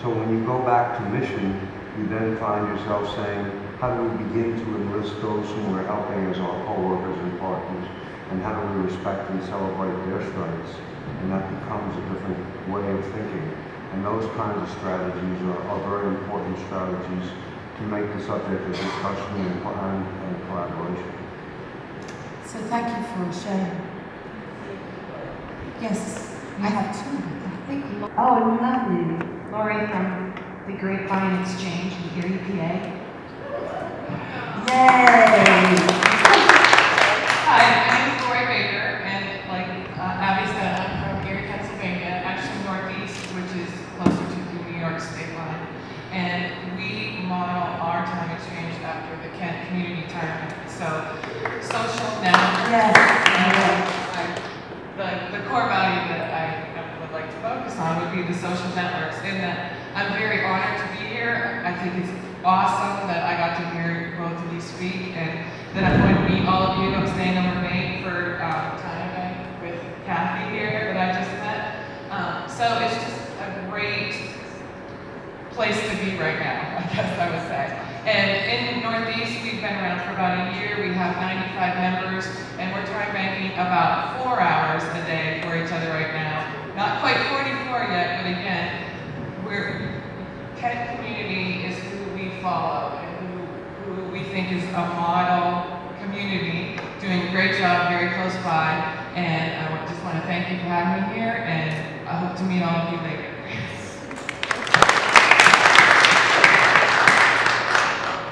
S10: So when you go back to mission, you then find yourself saying, how do we begin to enlist those whom we're helping as our co-workers and partners? And how do we respect and celebrate their strengths? And that becomes a different way of thinking. And those kinds of strategies are very important strategies to make the subject of discussion and collaboration.
S12: So thank you for sharing. Yes, I have two.
S14: Thank you. Oh, lovely. Lori from the Grapevine Exchange in Erie, PA.
S12: Yay!
S15: Hi, my name is Lori Baker, and like Abby said, I'm from Erie, Pennsylvania, actually northeast, which is closer to the New York state line. And we model our time exchange after the KENT Community TimeBank. So, social networks.
S12: Yes.
S15: The core value that I would like to focus on would be the social networks, in that I'm very honored to be here. I think it's awesome that I got to hear both of you speak, and that I'm going to meet all of you. I'm staying overnight for TimeBank with Kathy here that I just met. So it's just a great place to be right now, I guess I would say. And in Northeast, we've been around for about a year. We have 95 members, and we're time banking about 4 hours a day for each other right now. Not quite 44 yet, but again, KENT Community is who we follow and who we think is a model community, doing a great job very close by. And I just want to thank you for having me here, and I hope to meet all of you later.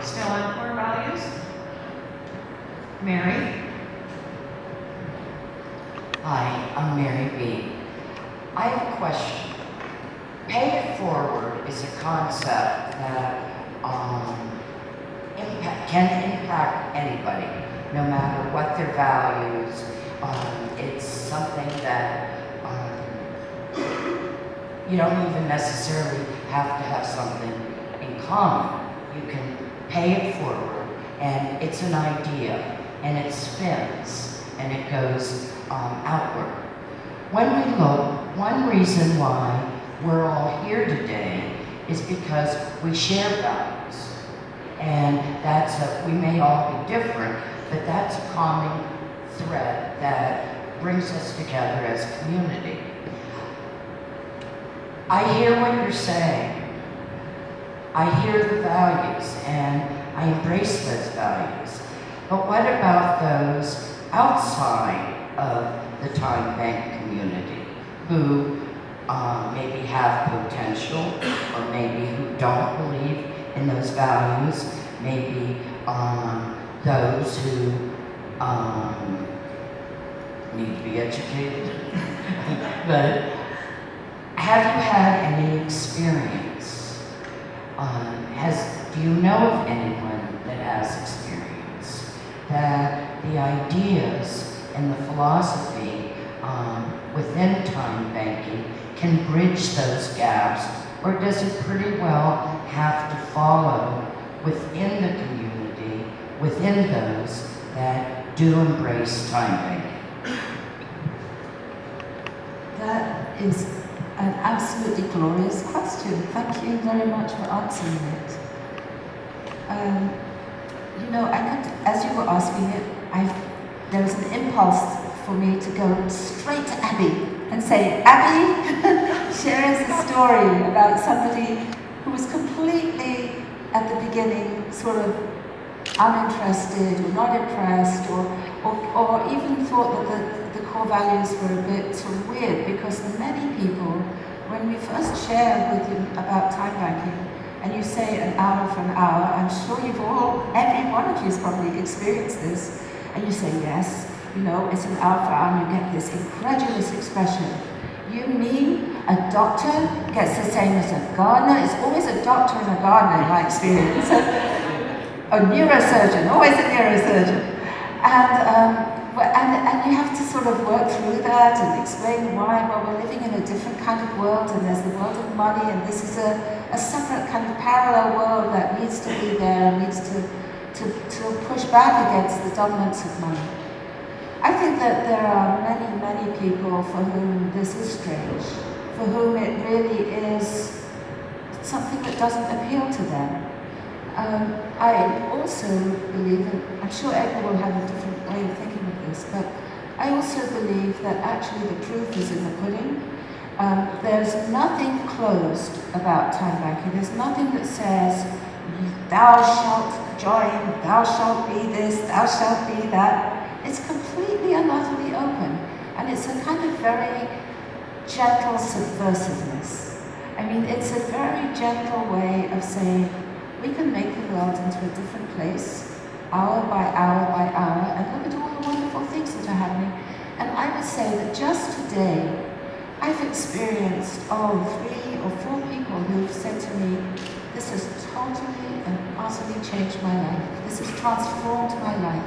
S14: Still on core values? Mary?
S16: Hi, I'm Mary B. I have a question. Pay it forward is a concept that can impact anybody, no matter what their values. It's something that you don't even necessarily have to have something in common. You can pay it forward, and it's an idea, and it spins, and it goes outward. When we look, one reason why we're all here today is because we share values. And we may all be different, but that's a common thread that brings us together as a community. I hear what you're saying. I hear the values, and I embrace those values. But what about those outside of the time bank community who maybe have potential, or maybe who don't believe in those values, maybe those who need to be educated? But have you had any experience? Do you know of anyone that has experience that the ideas and the philosophy within time banking can bridge those gaps, or does it pretty well have to follow within the community, within those that do embrace time banking?
S12: That is an absolutely glorious question. Thank you very much for answering it. As you were asking it, there was an impulse for me to go straight to Abby and say, Abby shares a story about somebody who was completely, at the beginning, sort of uninterested or not impressed, or even thought that the core values were a bit sort of weird, because many people, when we first share with you about time banking, and you say an hour for an hour, I'm sure every one of you has probably experienced this, and you say yes, it's an hour for an hour, and you get this incredulous expression. You mean a doctor gets the same as a gardener? It's always a doctor and a gardener in my experience. A neurosurgeon, always a neurosurgeon. And you have to sort of work through that and explain why. Well, we're living in a different kind of world, and there's the world of money, and this is a separate kind of parallel world that needs to be there, and needs to push back against the dominance of money. I think that there are many, many people for whom this is strange, for whom it really is something that doesn't appeal to them. I also believe, and I'm sure Edgar will have a different way of thinking of this, but I also believe that actually the proof is in the pudding. There's nothing closed about time banking. There's nothing that says, thou shalt join, thou shalt be this, thou shalt be that. It's completely and utterly open, and it's a kind of very gentle subversiveness. I mean, it's a very gentle way of saying, we can make the world into a different place, hour by hour by hour, and look at all the wonderful things that are happening. And I would say that just today, I've experienced, 3 or 4 people who've said to me, this has totally and utterly changed my life. This has transformed my life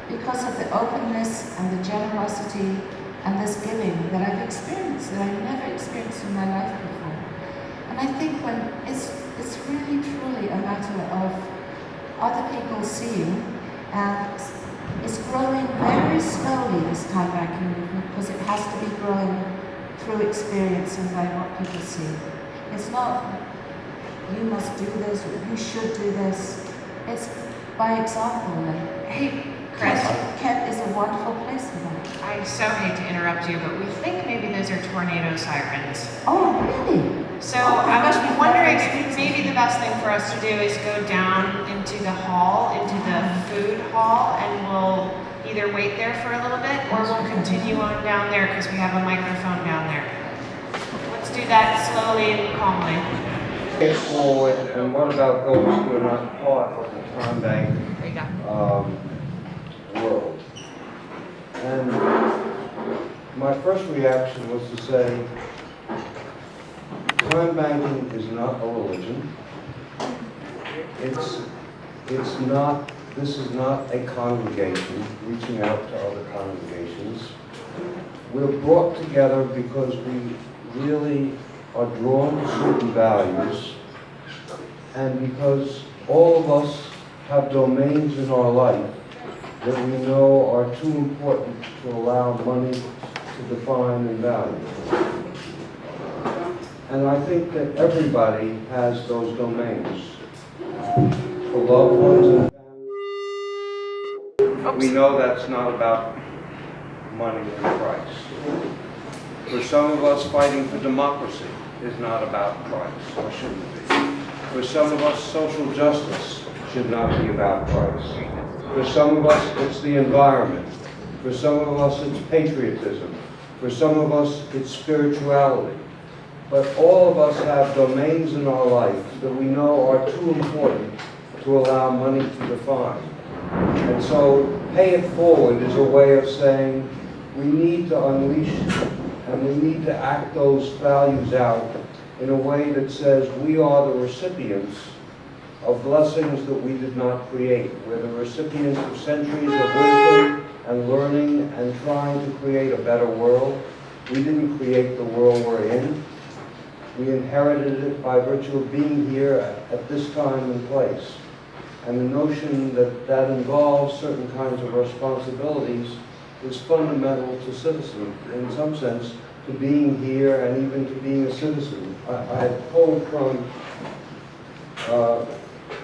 S12: because of the openness and the generosity and this giving that I've experienced, that I've never experienced in my life before. And I think when it's really truly a matter of other people seeing, and it's growing very slowly, this time banking movement, because it has to be growing through experience and by what people see. It's not, you must do this, or you should do this. It's by example. And
S14: Hey, Chris.
S12: Kent is a wonderful place for that.
S14: I so hate to interrupt you, but we think maybe those are tornado sirens.
S12: Oh, really?
S14: So I was wondering if maybe the best thing for us to do is go down into the hall, into the food hall, and we'll
S9: either wait there for a little bit or we'll continue on down there because we have a microphone down there. Let's do that slowly and calmly.
S10: Pay it forward, and what about those who are not part of the TimeBank world? And my first reaction was to say, time banking is not a religion. This is not a congregation reaching out to other congregations. We're brought together because we really are drawn to certain values, and because all of us have domains in our life that we know are too important to allow money to define and value. And I think that everybody has those domains. For loved ones and family, we know that's not about money and price. For some of us, fighting for democracy is not about price, or shouldn't be. For some of us, social justice should not be about price. For some of us, it's the environment. For some of us, it's patriotism. For some of us, it's spirituality. But all of us have domains in our life that we know are too important to allow money to define. And so, pay it forward is a way of saying we need to unleash and we need to act those values out in a way that says we are the recipients of blessings that we did not create. We're the recipients of centuries of wisdom and learning and trying to create a better world. We didn't create the world we're in. We inherited it by virtue of being here at this time and place. And the notion that that involves certain kinds of responsibilities is fundamental to citizenship, in some sense, to being here and even to being a citizen. I pulled from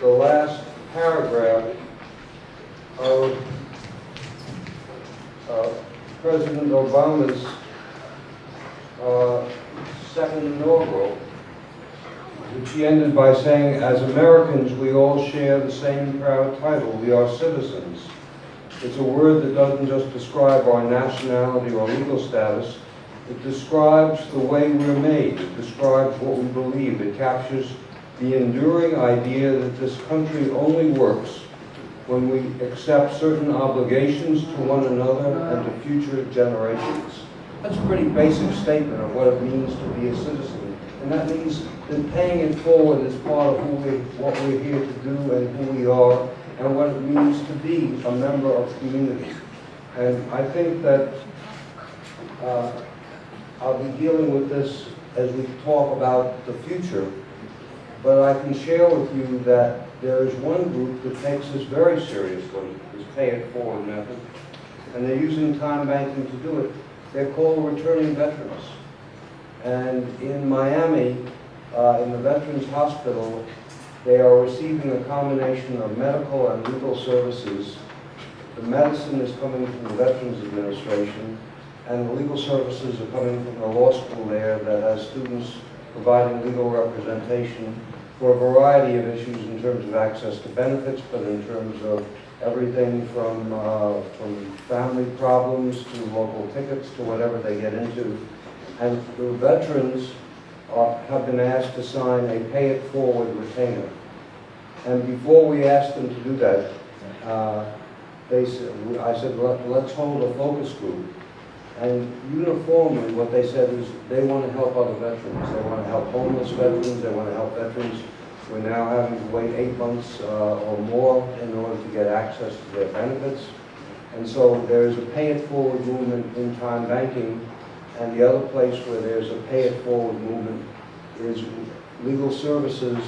S10: the last paragraph of President Obama's second inaugural, which he ended by saying, as Americans, we all share the same proud title, we are citizens. It's a word that doesn't just describe our nationality or legal status, it describes the way we're made, it describes what we believe, it captures the enduring idea that this country only works when we accept certain obligations to one another and to future generations. That's a pretty basic statement of what it means to be a citizen. And that means that paying it forward is part of what we're here to do and who we are and what it means to be a member of community. And I think that I'll be dealing with this as we talk about the future, but I can share with you that there is one group that takes this very seriously, this pay it forward method, and they're using time banking to do it. They're called returning veterans. And in Miami, in the Veterans Hospital, they are receiving a combination of medical and legal services. The medicine is coming from the Veterans Administration, and the legal services are coming from the law school there that has students providing legal representation for a variety of issues in terms of access to benefits, but in terms of everything from family problems to local tickets to whatever they get into. And the veterans have been asked to sign a pay-it-forward retainer. And before we asked them to do that, I said, let's hold a focus group. And uniformly, what they said is they want to help other veterans. They want to help homeless veterans. They want to help veterans who are now having to wait 8 months or more in order to get access to their benefits. And so there's a pay-it-forward movement in time banking. And the other place where there's a pay-it-forward movement is legal services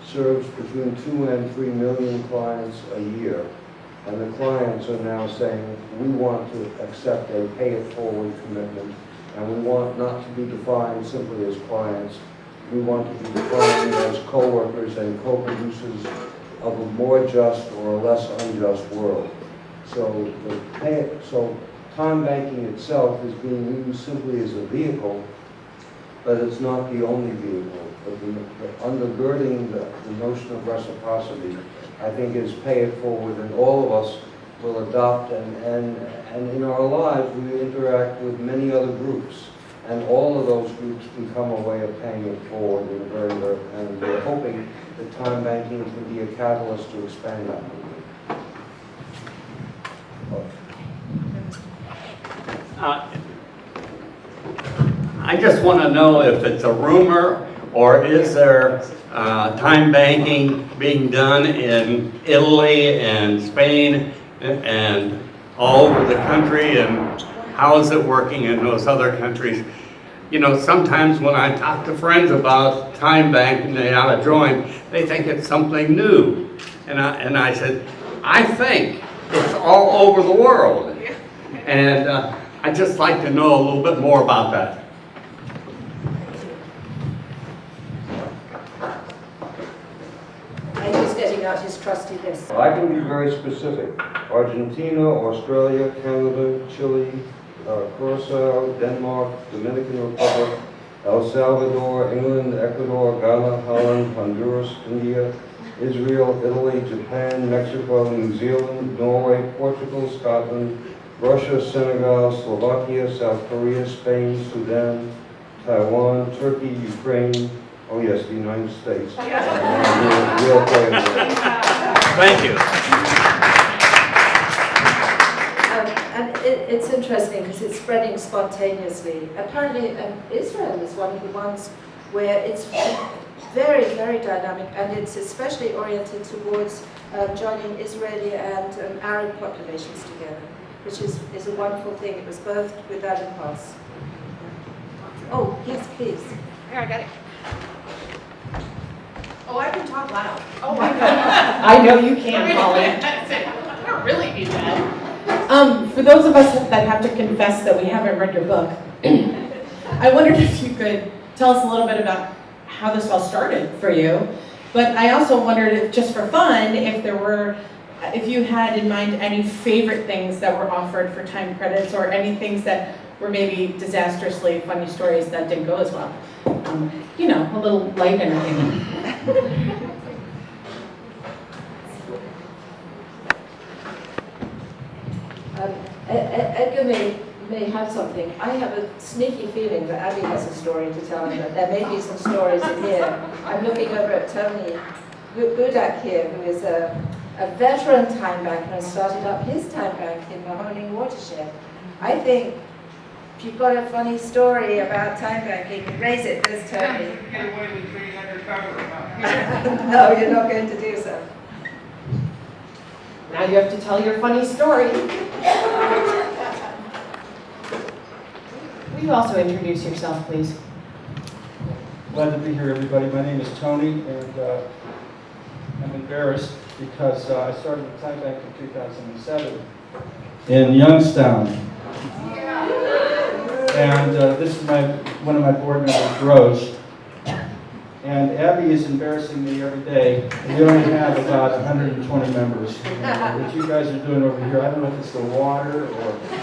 S10: serves between 2 and 3 million clients a year. And the clients are now saying, we want to accept a pay-it-forward commitment, and we want not to be defined simply as clients. We want to be defined as co-workers and co-producers of a more just or a less unjust world. So time banking itself is being used simply as a vehicle, but it's not the only vehicle. But undergirding the notion of reciprocity, I think, is pay it forward, and all of us will adopt, and in our lives we interact with many other groups. And all of those groups become a way of paying it forward in a very, and we're hoping that time banking can be a catalyst to expand that movement.
S17: I just want to know if it's a rumor or is there time banking being done in Italy and Spain and all over the country, and how is it working in those other countries? You know, sometimes when I talk to friends about time banking, they ought to join, they think it's something new. And I said, I think it's all over the world. And I'd just like to know a little bit more about that.
S12: And he's getting out his trusty list.
S10: I can be very specific. Argentina, Australia, Canada, Chile, Curacao, Denmark, Dominican Republic, El Salvador, England, Ecuador, Ghana, Holland, Honduras, India, Israel, Italy, Japan, Mexico, New Zealand, Norway, Portugal, Scotland, Russia, Senegal, Slovakia, South Korea, Spain, Sudan, Taiwan, Turkey, Ukraine, oh yes, the United States. Real players.
S17: Thank you.
S12: And it's interesting because it's spreading spontaneously. Apparently, Israel is one of the ones where it's very, very dynamic, and it's especially oriented towards joining Israeli and Arab populations together, which is a wonderful thing. It was birthed with that impulse. Oh, yes, please.
S9: Here, I got it. Oh, I can talk loud.
S18: Oh my God. I know you can, Holly.
S9: I don't really need that.
S18: For those of us that have to confess that we haven't read your book, I wondered if you could tell us a little bit about how this all started for you. But I also wondered if, just for fun, if you had in mind any favorite things that were offered for time credits, or any things that were maybe disastrously funny stories that didn't go as well. You know, a little light entertainment.
S12: Edgar may have something. I have a sneaky feeling that Abby has a story to tell, and that there may be some stories in here. I'm looking over at Tony Budak here, who is a veteran time banker and started up his time bank in Mahoning Watershed. I think if you've got a funny story about time banking, raise it, there's Tony.
S11: Get away with being undercover.
S12: No, you're not going to do so.
S18: Now you have to tell your funny story. Will you also introduce yourself, please?
S19: Glad to be here, everybody. My name is Tony, and I'm embarrassed because I started the Time Bank in 2007 in Youngstown. And this is one of my board members, Rose. And Abby is embarrassing me every day. We only have about 120 members. What you guys are doing over here, I don't know if it's the water or the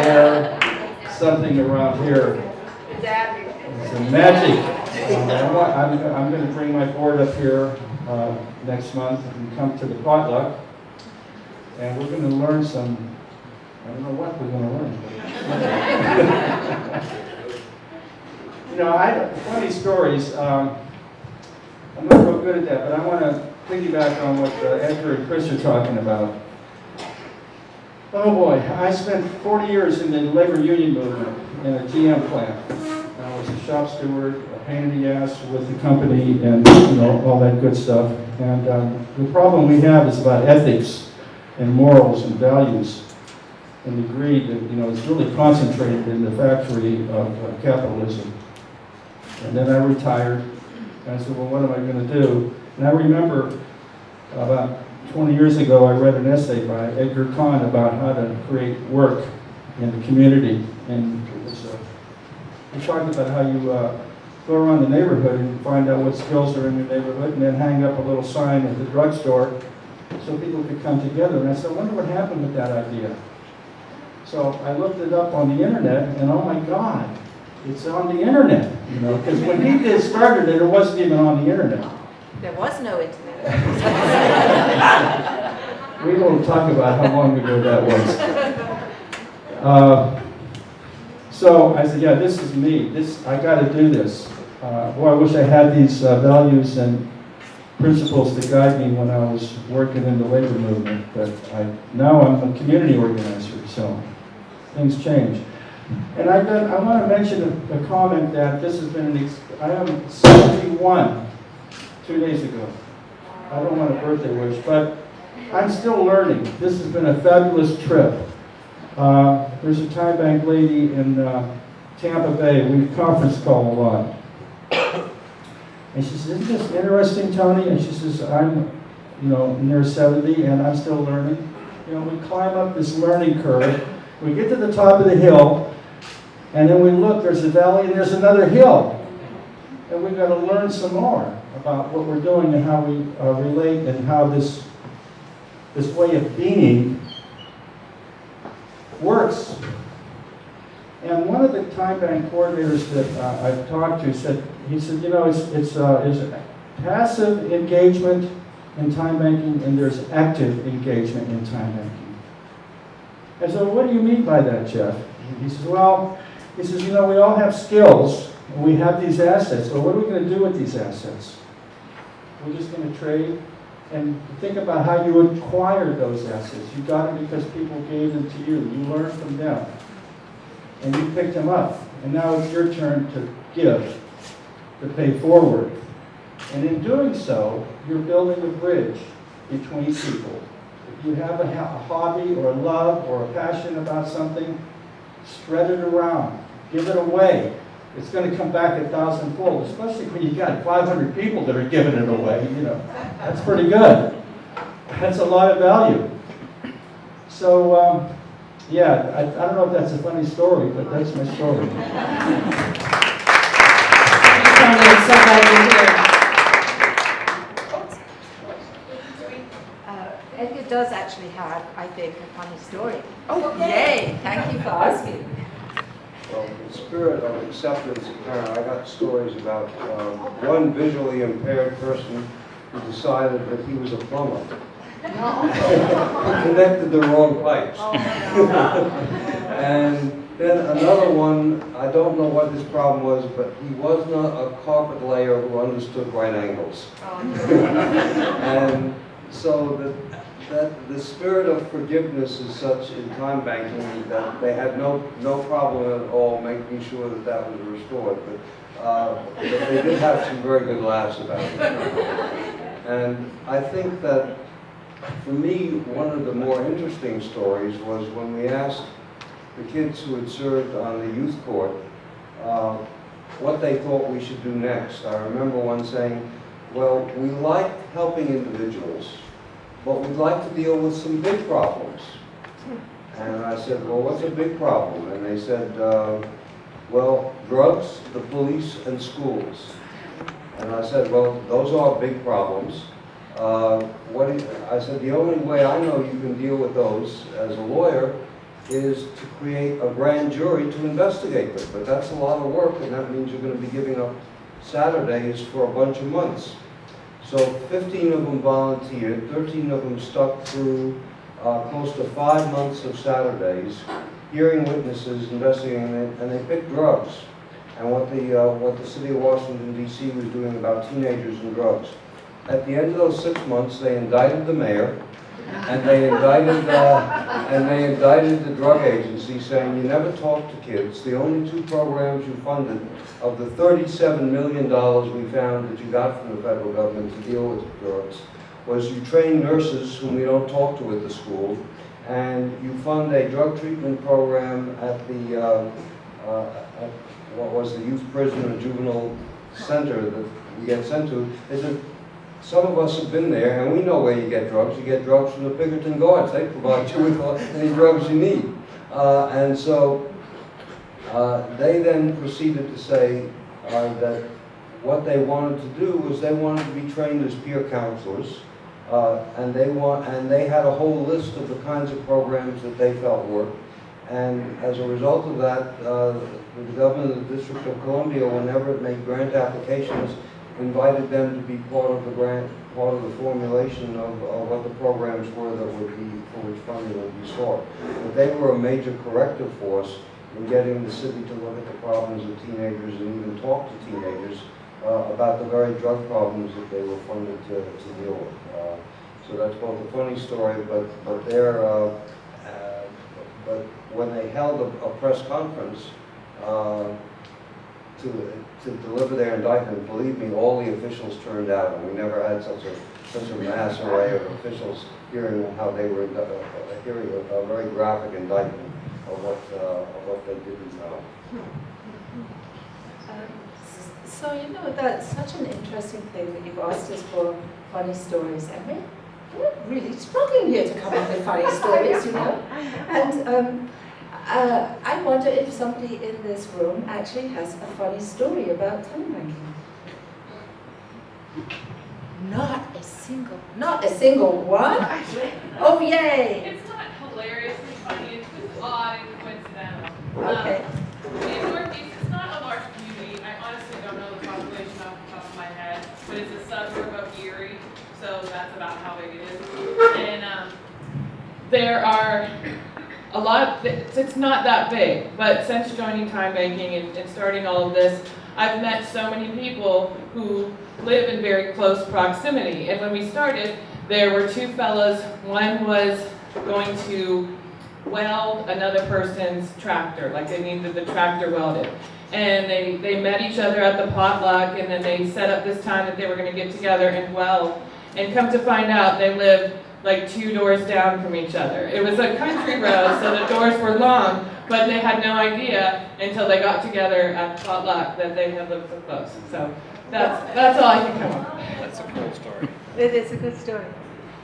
S19: air, something around here. It's a magic. I'm going to bring my board up here next month and come to the potluck. And we're going to learn some, I don't know what we're going to learn. You know, funny stories. I'm not real good at that, but I want to piggyback on what Edgar and Chris are talking about. Oh boy, I spent 40 years in the labor union movement in a GM plant. I was a shop steward, a pain in the ass with the company, and all that good stuff. And the problem we have is about ethics and morals and values, and the greed that is really concentrated in the factory of capitalism. And then I retired, and I said, well, what am I going to do? And I remember about 20 years ago, I read an essay by Edgar Cahn about how to create work in the community. And it was, he talked about how you go around the neighborhood and find out what skills are in your neighborhood, and then hang up a little sign at the drugstore so people could come together. And I said, I wonder what happened with that idea. So I looked it up on the internet, and oh my God, it's on the internet, because when he started it wasn't even on the internet.
S12: There was no internet.
S19: We will talk about how long ago that was. So I said, yeah, this is me. I got to do this. Boy, I wish I had these values and principles to guide me when I was working in the labor movement. But now I'm a community organizer, so things change. And I want to mention a comment that this has been I am 71 2 days ago. I don't want a birthday wish, but I'm still learning. This has been a fabulous trip. There's a time bank lady in Tampa Bay. We conference call a lot. And she says, isn't this interesting, Tony? And she says, I'm, near 70 and I'm still learning. We climb up this learning curve. We get to the top of the hill, and then we look, there's a valley and there's another hill. And we've got to learn some more about what we're doing and how we relate and how this way of being works. And one of the time bank coordinators that I've talked to said, it's passive engagement in time banking and there's active engagement in time banking. And so what do you mean by that, Jeff? He says, we all have skills and we have these assets. So what are we going to do with these assets? We're just going to trade. And think about how you acquired those assets. You got them because people gave them to you. You learned from them. And you picked them up. And now it's your turn to give, to pay forward. And in doing so, you're building a bridge between people. If you have a hobby or a love or a passion about something, spread it around. Give it away. It's going to come back 1,000-fold, especially when you got 500 people that are giving it away. That's pretty good. That's a lot of value. So, yeah, I don't know if that's a funny story, but that's my story.
S18: Tony, I'm so glad you're here.
S12: Edgar does actually have, I think, a funny story. Oh, yay! Thank you for asking.
S10: Well, in the spirit of acceptance, I got stories about one visually impaired person who decided that he was a plumber. He connected the wrong pipes. And then another one, I don't know what his problem was, but he was not a carpet layer who understood right angles. And so the spirit of forgiveness is such in time banking that they had no problem at all making sure that was restored. But they did have some very good laughs about it. And I think that for me, one of the more interesting stories was when we asked the kids who had served on the youth court what they thought we should do next. I remember one saying, well, we like helping individuals, but we'd like to deal with some big problems. And I said, well, what's a big problem? And they said, well, drugs, the police, and schools. And I said, well, those are big problems. I said, the only way I know you can deal with those as a lawyer is to create a grand jury to investigate them. But that's a lot of work, and that means you're going to be giving up Saturdays for a bunch of months. So 15 of them volunteered, 13 of them stuck through close to 5 months of Saturdays, hearing witnesses, investigating, and they picked drugs. And what the city of Washington, D.C. was doing about teenagers and drugs. At the end of those 6 months, they indicted the mayor, and they indicted the drug agency, saying you never talk to kids. The only 2 programs you funded of the $37 million we found that you got from the federal government to deal with drugs was you train nurses whom we don't talk to at the school, and you fund a drug treatment program at the what was the youth prison or juvenile center that we get sent to. They said, some of us have been there, and we know where you get drugs. You get drugs from the Pinkerton Guards. They provide you with any drugs you need. And so they then proceeded to say that what they wanted to do was they wanted to be trained as peer counselors, and they had a whole list of the kinds of programs that they felt worked. And as a result of that, the government of the District of Columbia, whenever it made grant applications, invited them to be part of the grant, part of the formulation of what the programs were that would be, for which funding would be sought. But they were a major corrective force in getting the city to look at the problems of teenagers and even talk to teenagers about the very drug problems that they were funded to deal with. So that's both a funny story, but when they held a press conference to deliver their indictment, believe me, all the officials turned out, and we never had such a mass array of officials hearing how they were hearing a very graphic indictment of what they didn't know.
S12: So, you know, that's such an interesting thing that you've asked us for funny stories, and we're really struggling here to come up with funny stories, you know. And I wonder if somebody in this room actually has a funny story about time banking. Not a single one? Oh, yay!
S15: It's not hilariously funny, it's just odd and coincidental.
S12: Okay.
S15: In Northeast, it's not a large community. I honestly don't know the population off the top of my head, but it's a suburb of Erie, so that's about how big it is. And there are a lot, it's not that big, but since joining time banking and starting all of this, I've met so many people who live in very close proximity. And when we started, there were two fellows. One was going to weld another person's tractor, like they needed the tractor welded. And they met each other at the potluck, and then they set up this time that they were going to get together and weld. And come to find out, they lived like 2 doors down from each other. It was a country road, so the doors were long, but they had no idea until they got together at the potluck that they had lived so close. So that's all I can come up with.
S3: That's a cool story.
S12: It is a good story.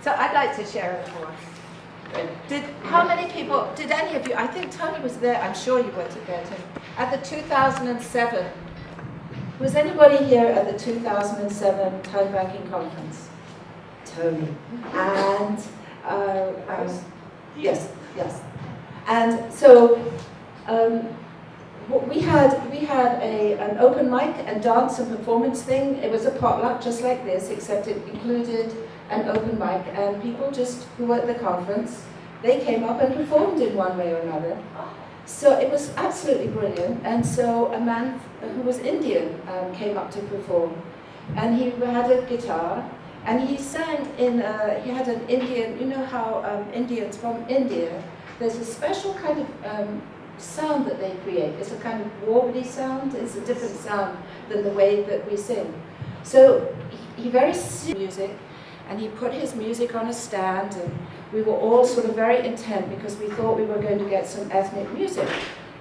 S12: So I'd like to share it more. How many people, did any of you, I think Tony was there, I'm sure you were there, Tony, at the 2007, was anybody here at the 2007 Time Banking Conference? Tony. And yes. And so we had an open mic and dance and performance thing. It was a potluck just like this, except it included an open mic, and people just who were at the conference, they came up and performed in one way or another. So it was absolutely brilliant. And so a man who was Indian came up to perform, and he had a guitar. And he sang in, he had an Indian, you know how Indians from India, there's a special kind of sound that they create. It's a kind of warbly sound. It's a different sound than the way that we sing. So he very serious music, and he put his music on a stand, and we were all sort of very intent because we thought we were going to get some ethnic music.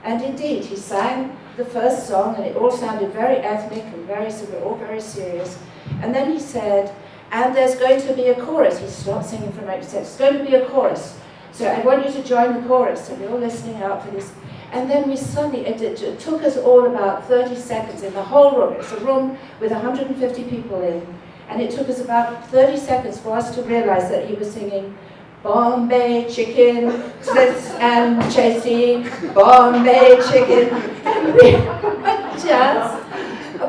S12: And indeed, he sang the first song, and it all sounded very ethnic and so we were all very serious. And then he said, and there's going to be a chorus. He stopped singing for a moment. He said, it's going to be a chorus. So I want you to join the chorus. So we're all listening out for this. And then we suddenly, it took us all about 30 seconds in the whole room. It's a room with 150 people in. And it took us about 30 seconds for us to realize that he was singing Bombay chicken, Smiths and Chasey, Bombay chicken. And we were just,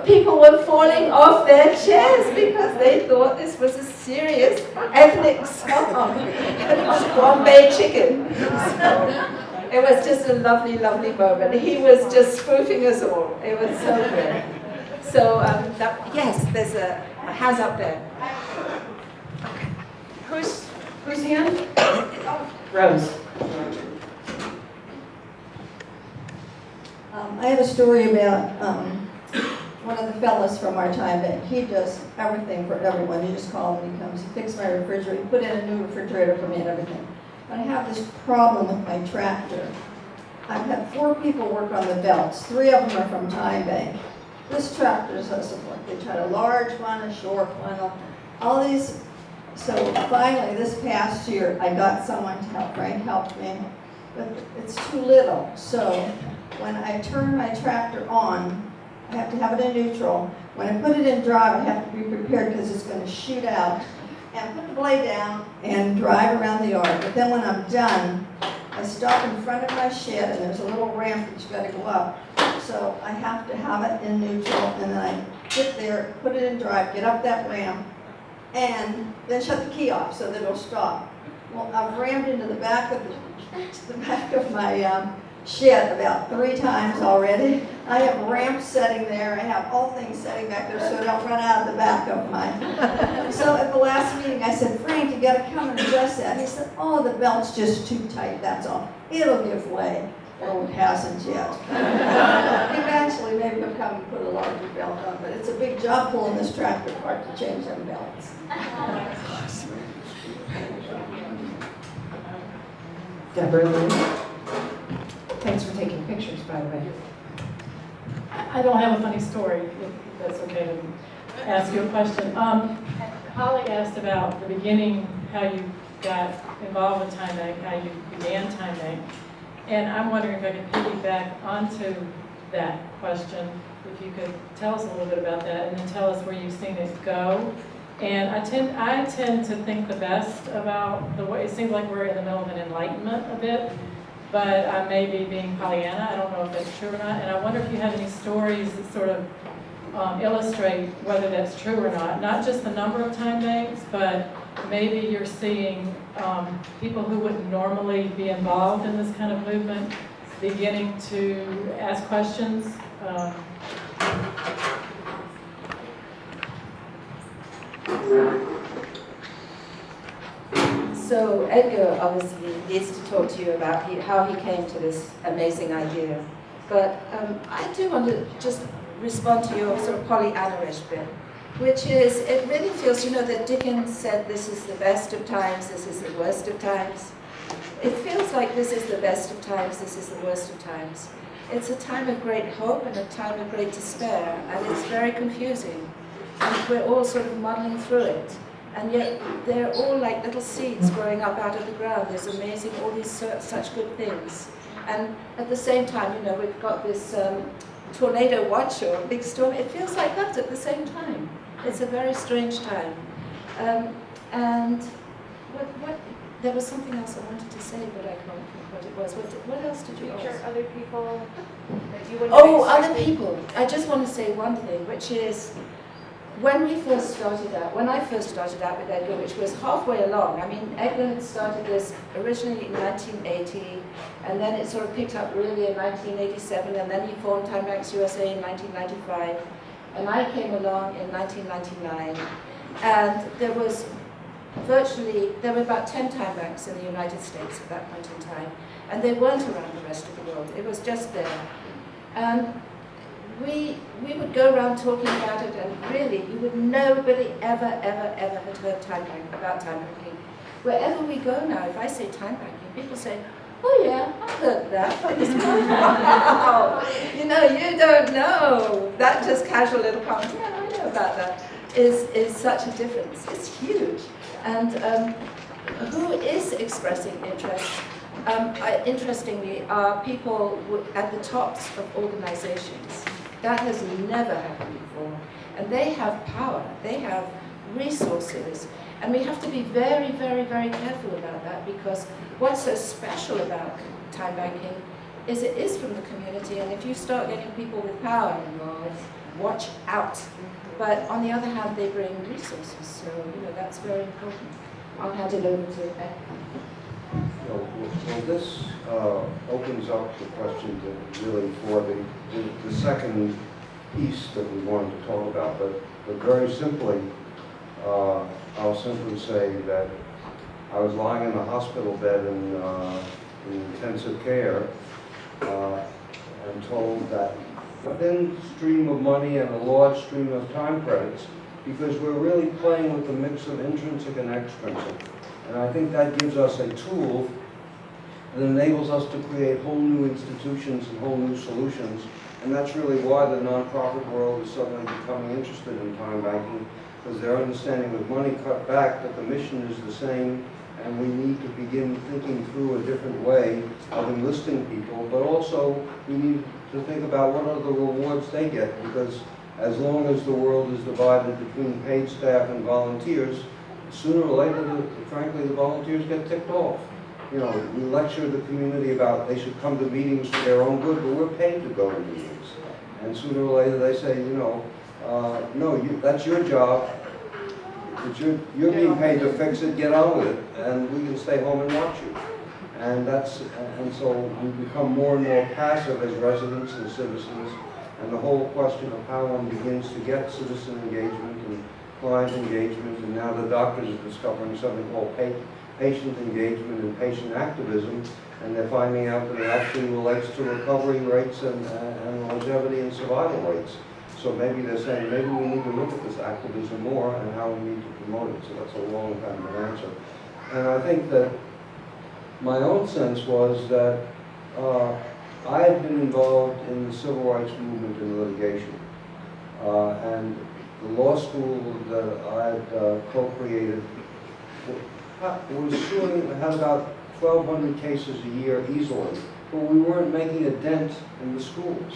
S12: people were falling off their chairs because they thought this was a serious ethnic song. And it was Bombay chicken. So it was just a lovely, lovely moment. He was just spoofing us all. It was so good. So, yes, there's a hands up there. Okay.
S18: Whose hand? Rose.
S20: I have a story about one of the fellas from our time bank. He does everything for everyone. You just call him, he comes, he fixed my refrigerator, he put in a new refrigerator for me and everything. But I have this problem with my tractor. I've had 4 people work on the belts. 3 of them are from Time Bank. This tractor is a support. They tried a large one, a short one, all these. So finally, this past year, I got someone to help. Frank helped me, but it's too little. So when I turn my tractor on, I have to have it in neutral. When I put it in drive, I have to be prepared because it's going to shoot out. And put the blade down and drive around the yard. But then when I'm done, I stop in front of my shed, and there's a little ramp that you got to go up. So I have to have it in neutral, and then I sit there, put it in drive, get up that ramp, and then shut the key off so that it'll stop. Well, I've rammed into the back of my shed about 3 times already. I have ramps setting there. I have all things setting back there so I don't run out of the back of mine. So at the last meeting, I said, Frank, you got to come and adjust that. He said, oh, the belt's just too tight, that's all. It'll give way. Well, it hasn't yet. Eventually, maybe he'll come and put a larger belt on, but it's a big job pulling this tractor apart to change them belts.
S14: Deborah Lynn. Thanks for taking pictures, by the way.
S1: I don't have a funny story, if that's okay to ask you a question. Holly asked about the beginning, how you got involved with TimeBank, how you began TimeBank. And I'm wondering if I could piggyback onto that question, if you could tell us a little bit about that, and then tell us where you've seen it go. And I tend to think the best about the way, it seems like we're in the middle of an enlightenment a bit, but I may be being Pollyanna, I don't know if that's true or not, and I wonder if you have any stories that sort of illustrate whether that's true or not just the number of time banks, but maybe you're seeing people who wouldn't normally be involved in this kind of movement beginning to ask questions.
S12: So Edgar obviously needs to talk to you about how he came to this amazing idea. But I do want to just respond to your sort of Pollyanna-ish bit, which is, it really feels, that Dickens said this is the best of times, this is the worst of times. It feels like this is the best of times, this is the worst of times. It's a time of great hope and a time of great despair, and it's very confusing. And we're all sort of muddling through it. And yet they're all like little seeds growing up out of the ground. There's amazing, all these such good things. And at the same time, we've got this tornado watch or a big storm. It feels like that at the same time. It's a very strange time. And there was something else I wanted to say, but I can't think what it was. What else did you ask?
S9: Future other people that you wouldn't
S12: Other
S9: expect.
S12: people. I just want to say one thing, which is, when I first started out with Edgar, which was halfway along, Edgar had started this originally in 1980, and then it sort of picked up really in 1987, and then he formed TimeBanks USA in 1995, and I came along in 1999, and there were about 10 TimeBanks in the United States at that point in time, and they weren't around the rest of the world. It was just there. And we would go around talking about it, and really, nobody ever had heard about TimeBanking. Wherever we go now, if I say TimeBanking, people say, oh yeah, I've heard that. Wow. You don't know. That just casual little comment, yeah, I know about that, is such a difference. It's huge. And who is expressing interest? Interestingly, are people at the tops of organizations. That has never happened before. And they have power, they have resources. And we have to be very, very, very careful about that, because what's so special about time banking is it is from the community, and if you start getting people with power involved, watch out. But on the other hand, they bring resources, so that's very important. I'll hand it over to Ed.
S10: Well, this opens up the question really for the second piece that we wanted to talk about, but very simply, I'll simply say that I was lying in a hospital bed in intensive care and told that a thin stream of money and a large stream of time credits, because we're really playing with a mix of intrinsic and extrinsic. And I think that gives us a tool that enables us to create whole new institutions and whole new solutions. And that's really why the nonprofit world is suddenly becoming interested in time banking, because they're understanding with money cut back that the mission is the same, and we need to begin thinking through a different way of enlisting people, but also we need to think about what are the rewards they get, because as long as the world is divided between paid staff and volunteers, sooner or later, frankly, the volunteers get ticked off. We lecture the community about they should come to meetings for their own good, but we're paid to go to meetings. And sooner or later they say, no, that's your job. You're being paid to fix it, get on with it, and we can stay home and watch you. And so we become more and more passive as residents and citizens, and the whole question of how one begins to get citizen engagement and client engagement, and now the doctors are discovering something called patient engagement and patient activism, and they're finding out that it actually relates to recovery rates and longevity and survival rates. So maybe they're saying, maybe we need to look at this activism more and how we need to promote it. So that's a long kind of an answer. And I think that my own sense was that I had been involved in the civil rights movement in litigation. And the law school that I had co-created had about 1,200 cases a year easily, but we weren't making a dent in the schools.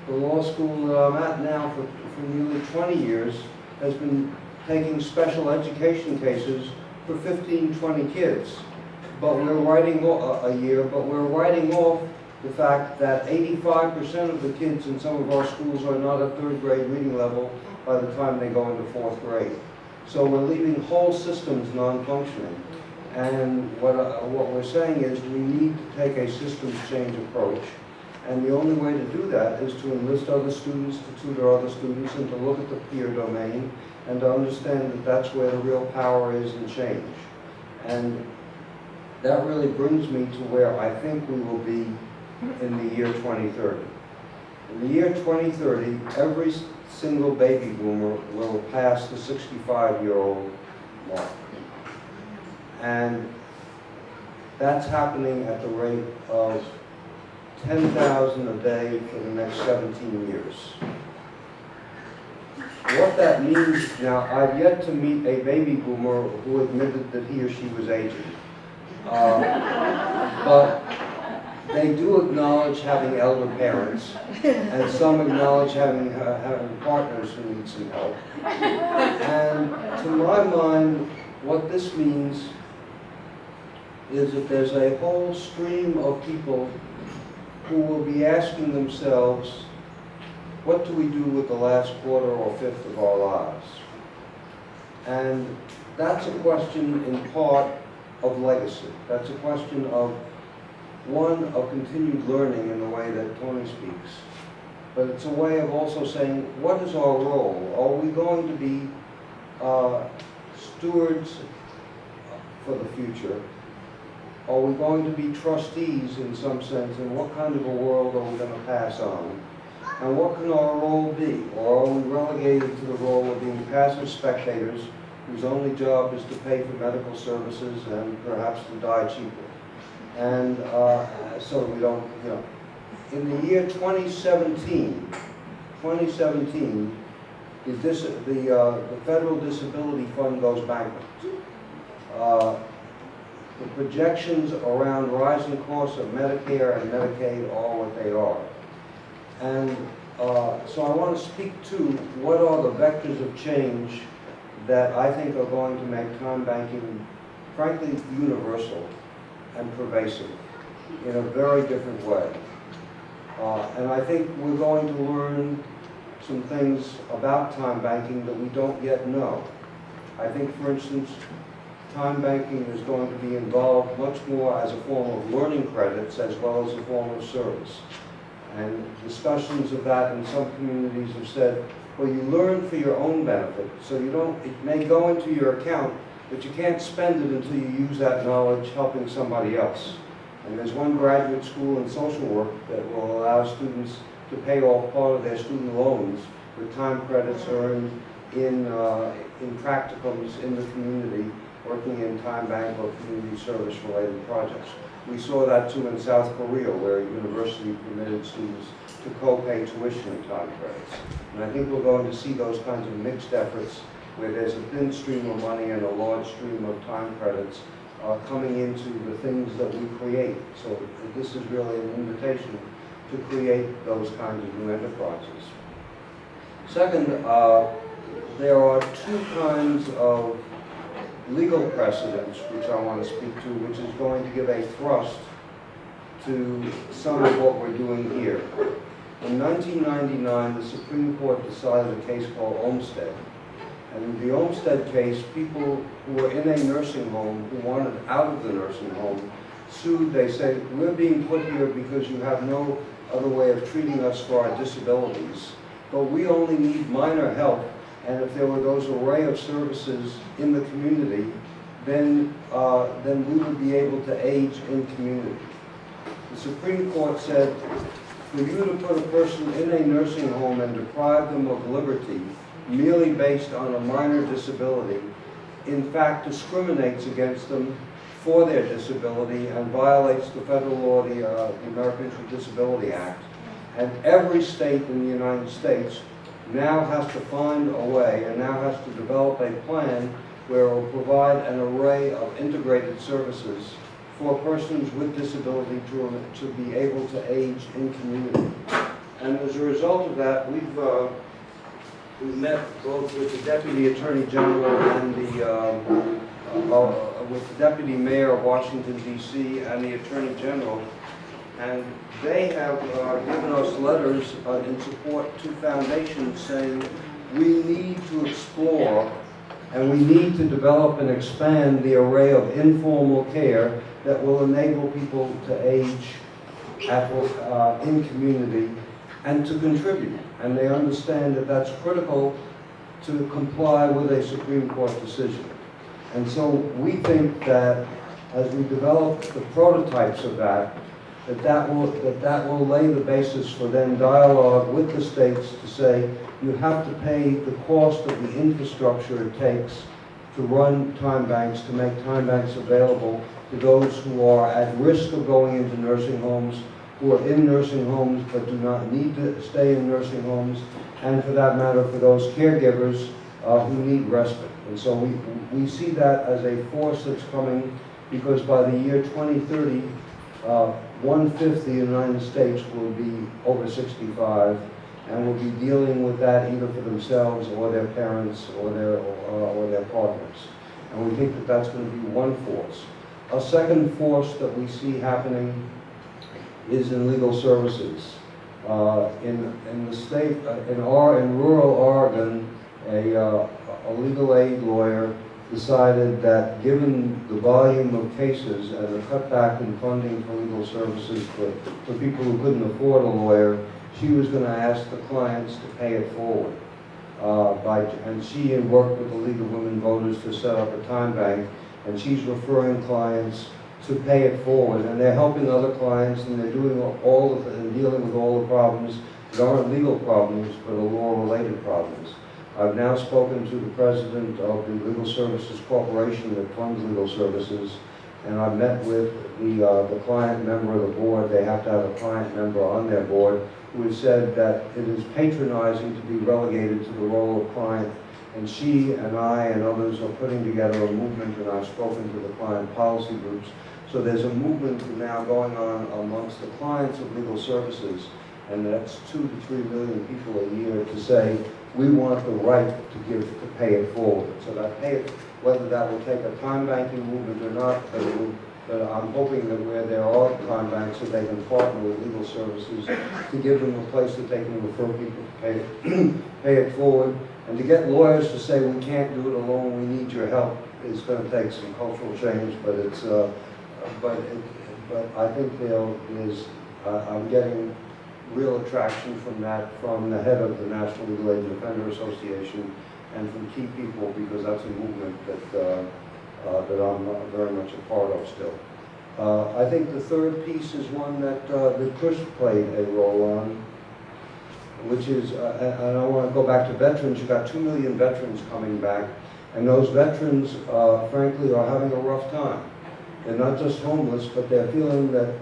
S10: The law school that I'm at now for nearly 20 years has been taking special education cases for 15, 20 kids. But we're writing a year, but we're writing off the fact that 85% of the kids in some of our schools are not at 3rd grade reading level by the time they go into 4th grade. So we're leaving whole systems non-functioning. And what we're saying is we need to take a systems change approach. And the only way to do that is to enlist other students, to tutor other students, and to look at the peer domain, and to understand that that's where the real power is in change. And that really brings me to where I think we will be in the year 2030. In the year 2030, every single baby boomer will pass the 65-year-old mark. And that's happening at the rate of 10,000 a day for the next 17 years. What that means, now I've yet to meet a baby boomer who admitted that he or she was aging. But they do acknowledge having elder parents, and some acknowledge having partners who need some help. And to my mind, what this means is that there's a whole stream of people who will be asking themselves, what do we do with the last quarter or fifth of our lives? And that's a question in part of legacy. That's a question of, one, of continued learning in the way that Tony speaks. But it's a way of also saying, what is our role? Are we going to be stewards for the future? Are we going to be trustees in some sense? And what kind of a world are we going to pass on? And what can our role be? Or are we relegated to the role of being passive spectators whose only job is to pay for medical services and perhaps to die cheaply? And so we don't, you know. In the year 2017, the Federal Disability Fund goes bankrupt. The projections around rising costs of Medicare and Medicaid are what they are. And so I want to speak to what are the vectors of change that I think are going to make time banking, frankly, universal and pervasive in a very different way. And I think we're going to learn some things about time banking that we don't yet know. I think, for instance, time banking is going to be involved much more as a form of learning credits as well as a form of service. And discussions of that in some communities have said, well, you learn for your own benefit, so you don't, it may go into your account, but you can't spend it until you use that knowledge helping somebody else. And there's one graduate school in social work that will allow students to pay off part of their student loans with time credits earned in practicums in the community, working in time bank or community service related projects. We saw that too in South Korea, where a university permitted students to co-pay tuition in time credits. And I think we're going to see those kinds of mixed efforts where there's a thin stream of money and a large stream of time credits coming into the things that we create. So this is really an invitation to create those kinds of new enterprises. Second, there are two kinds of legal precedents which I want to speak to, which is going to give a thrust to some of what we're doing here. In 1999, the Supreme Court decided a case called Olmstead. And in the Olmstead case, people who were in a nursing home who wanted out of the nursing home sued. They said, we're being put here because you have no other way of treating us for our disabilities. But we only need minor help, and if there were those array of services in the community, then we would be able to age in community. The Supreme Court said, for you to put a person in a nursing home and deprive them of liberty merely based on a minor disability, in fact discriminates against them for their disability and violates the federal law, the Americans with Disability Act. And every state in the United States now has to find a way and now has to develop a plan where it will provide an array of integrated services for persons with disability to be able to age in community. And as a result of that, we met both with the Deputy Attorney General and with the Deputy Mayor of Washington, D.C. and the Attorney General. And they have given us letters in support to foundations saying we need to explore and we need to develop and expand the array of informal care that will enable people to age in community and to contribute. And they understand that that's critical to comply with a Supreme Court decision. And so we think that as we develop the prototypes of that will lay the basis for then dialogue with the states to say, you have to pay the cost of the infrastructure it takes to run time banks, to make time banks available to those who are at risk of going into nursing homes, who are in nursing homes but do not need to stay in nursing homes, and for that matter, for those caregivers who need respite. And so we see that as a force that's coming, because by the year 2030, 1/5 of the United States will be over 65 and will be dealing with that either for themselves or their parents or their partners. And we think that that's going to be one force. A second force that we see happening is in legal services. In the state, in rural Oregon, a legal aid lawyer decided that given the volume of cases and the cutback in funding for legal services for people who couldn't afford a lawyer, she was going to ask the clients to pay it forward. And she had worked with the League of Women Voters to set up a time bank, and she's referring clients to pay it forward. And they're helping other clients, and they're doing and dealing with all the problems that aren't legal problems, but are law-related problems. I've now spoken to the president of the Legal Services Corporation that funds legal services, and I've met with the client member of the board. They have to have a client member on their board who has said that it is patronizing to be relegated to the role of client. And she and I and others are putting together a movement, and I've spoken to the client policy groups. So there's a movement now going on amongst the clients of legal services, and that's 2 to 3 million people a year, to say, we want the right to pay it forward. So that whether that will take a time banking movement or not, but I'm hoping that where there are time banks, that they can partner with legal services to give them a place that they can refer people to pay it forward. And to get lawyers to say we can't do it alone, we need your help, is going to take some cultural change. But but I think I'm getting real attraction from that, from the head of the National Legal Aid and Defender Association, and from key people, because that's a movement that I'm very much a part of still. I think the third piece is one that Chris played a role on, which is, and I want to go back to veterans. You've got 2 million veterans coming back, and those veterans, frankly, are having a rough time. They're not just homeless, but they're feeling that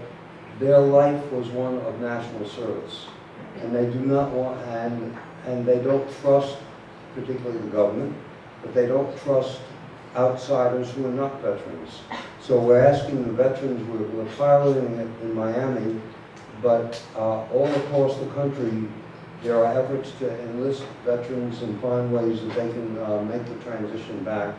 S10: their life was one of national service, and they do not want, and they don't trust, particularly the government, but they don't trust outsiders who are not veterans. So we're asking the veterans, we're piloting it in Miami, but all across the country, there are efforts to enlist veterans and find ways that they can make the transition back.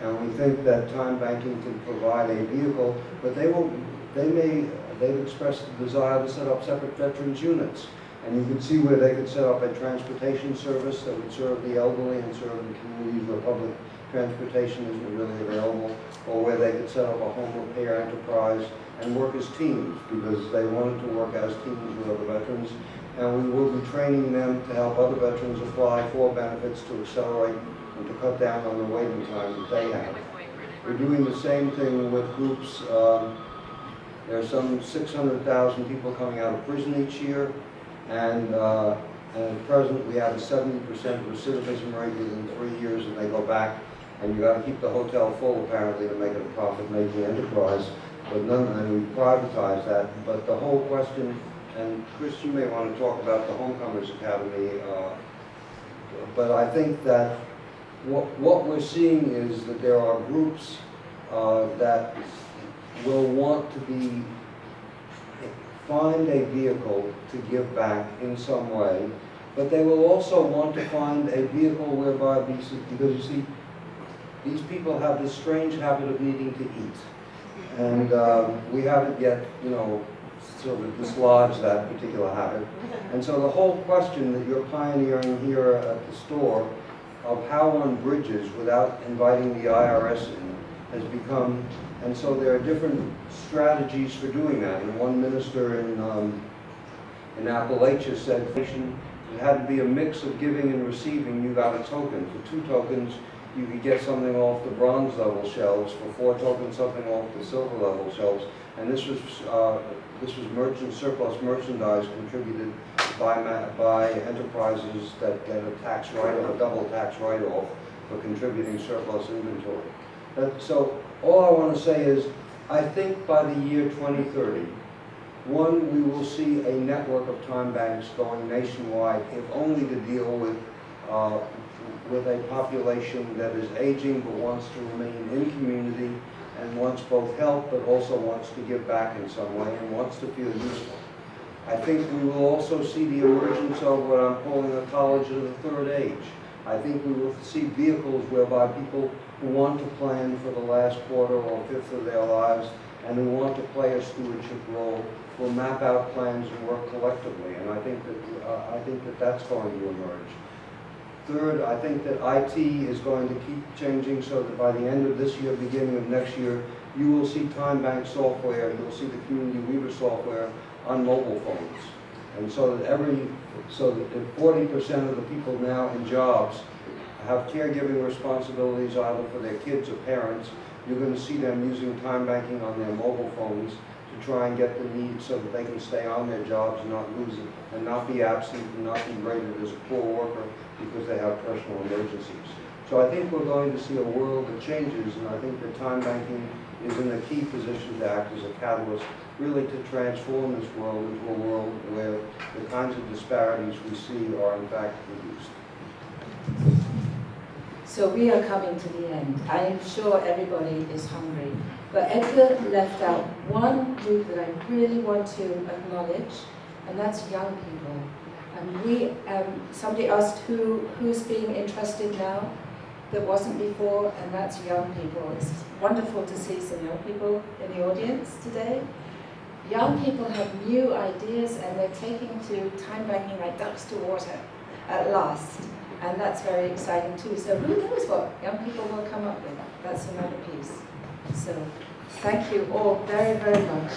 S10: And we think that time banking can provide a vehicle, but they've expressed the desire to set up separate veterans units And you could see where they could set up a transportation service that would serve the elderly and serve the communities where public transportation isn't really available, or where they could set up a home repair enterprise and work as teams, because they wanted to work as teams with other veterans. And we will be training them to help other veterans apply for benefits to accelerate and to cut down on the waiting time that they have. We're doing the same thing with groups. There are some 600,000 people coming out of prison each year, and at present we have a 70% recidivism rate within 3 years, and they go back, and you got to keep the hotel full apparently to make it a profit-making enterprise. But and we privatize that. But the whole question, and Chris, you may want to talk about the Homecomers Academy, but I think that what we're seeing is that there are groups that will want to find a vehicle to give back in some way, but they will also want to find a vehicle whereby, because you see, these people have this strange habit of needing to eat. And we haven't yet, sort of dislodged that particular habit. And so the whole question that you're pioneering here at the store of how one bridges without inviting the IRS in has become, and so there are different strategies for doing that. And one minister in Appalachia said it had to be a mix of giving and receiving. You got a token. For 2 tokens, you could get something off the bronze level shelves. For 4 tokens, something off the silver level shelves. And this was surplus merchandise contributed by enterprises that get a tax write-off, a double tax write-off for contributing surplus inventory. So all I want to say is, I think by the year 2030, we will see a network of time banks going nationwide, if only to deal with a population that is aging but wants to remain in community and wants both help but also wants to give back in some way and wants to feel useful. I think we will also see the emergence of what I'm calling a college of the third age. I think we will see vehicles whereby people who want to plan for the last quarter or fifth of their lives and who want to play a stewardship role will map out plans and work collectively. And I think that that's going to emerge. Third, I think that IT is going to keep changing so that by the end of this year, beginning of next year, you will see TimeBank software, you'll see the Community Weaver software on mobile phones. And so that if 40% of the people now in jobs have caregiving responsibilities either for their kids or parents, you're going to see them using TimeBanking on their mobile phones to try and get the needs so that they can stay on their jobs and not lose it, and not be absent and not be rated as a poor worker because they have personal emergencies. So I think we're going to see a world that changes, and I think that TimeBanking is in a key position to act as a catalyst, really to transform this world into a world where the kinds of disparities we see are in fact reduced.
S12: So we are coming to the end. I am sure everybody is hungry. But Edgar left out one group that I really want to acknowledge, and that's young people. And somebody asked who's being interested now that wasn't before, and that's young people. It's wonderful to see some young people in the audience today. Young people have new ideas, and they're taking to time banking like ducks to water at last. And that's very exciting too. So who knows what young people will come up with? That's another piece. So thank you all very, very much.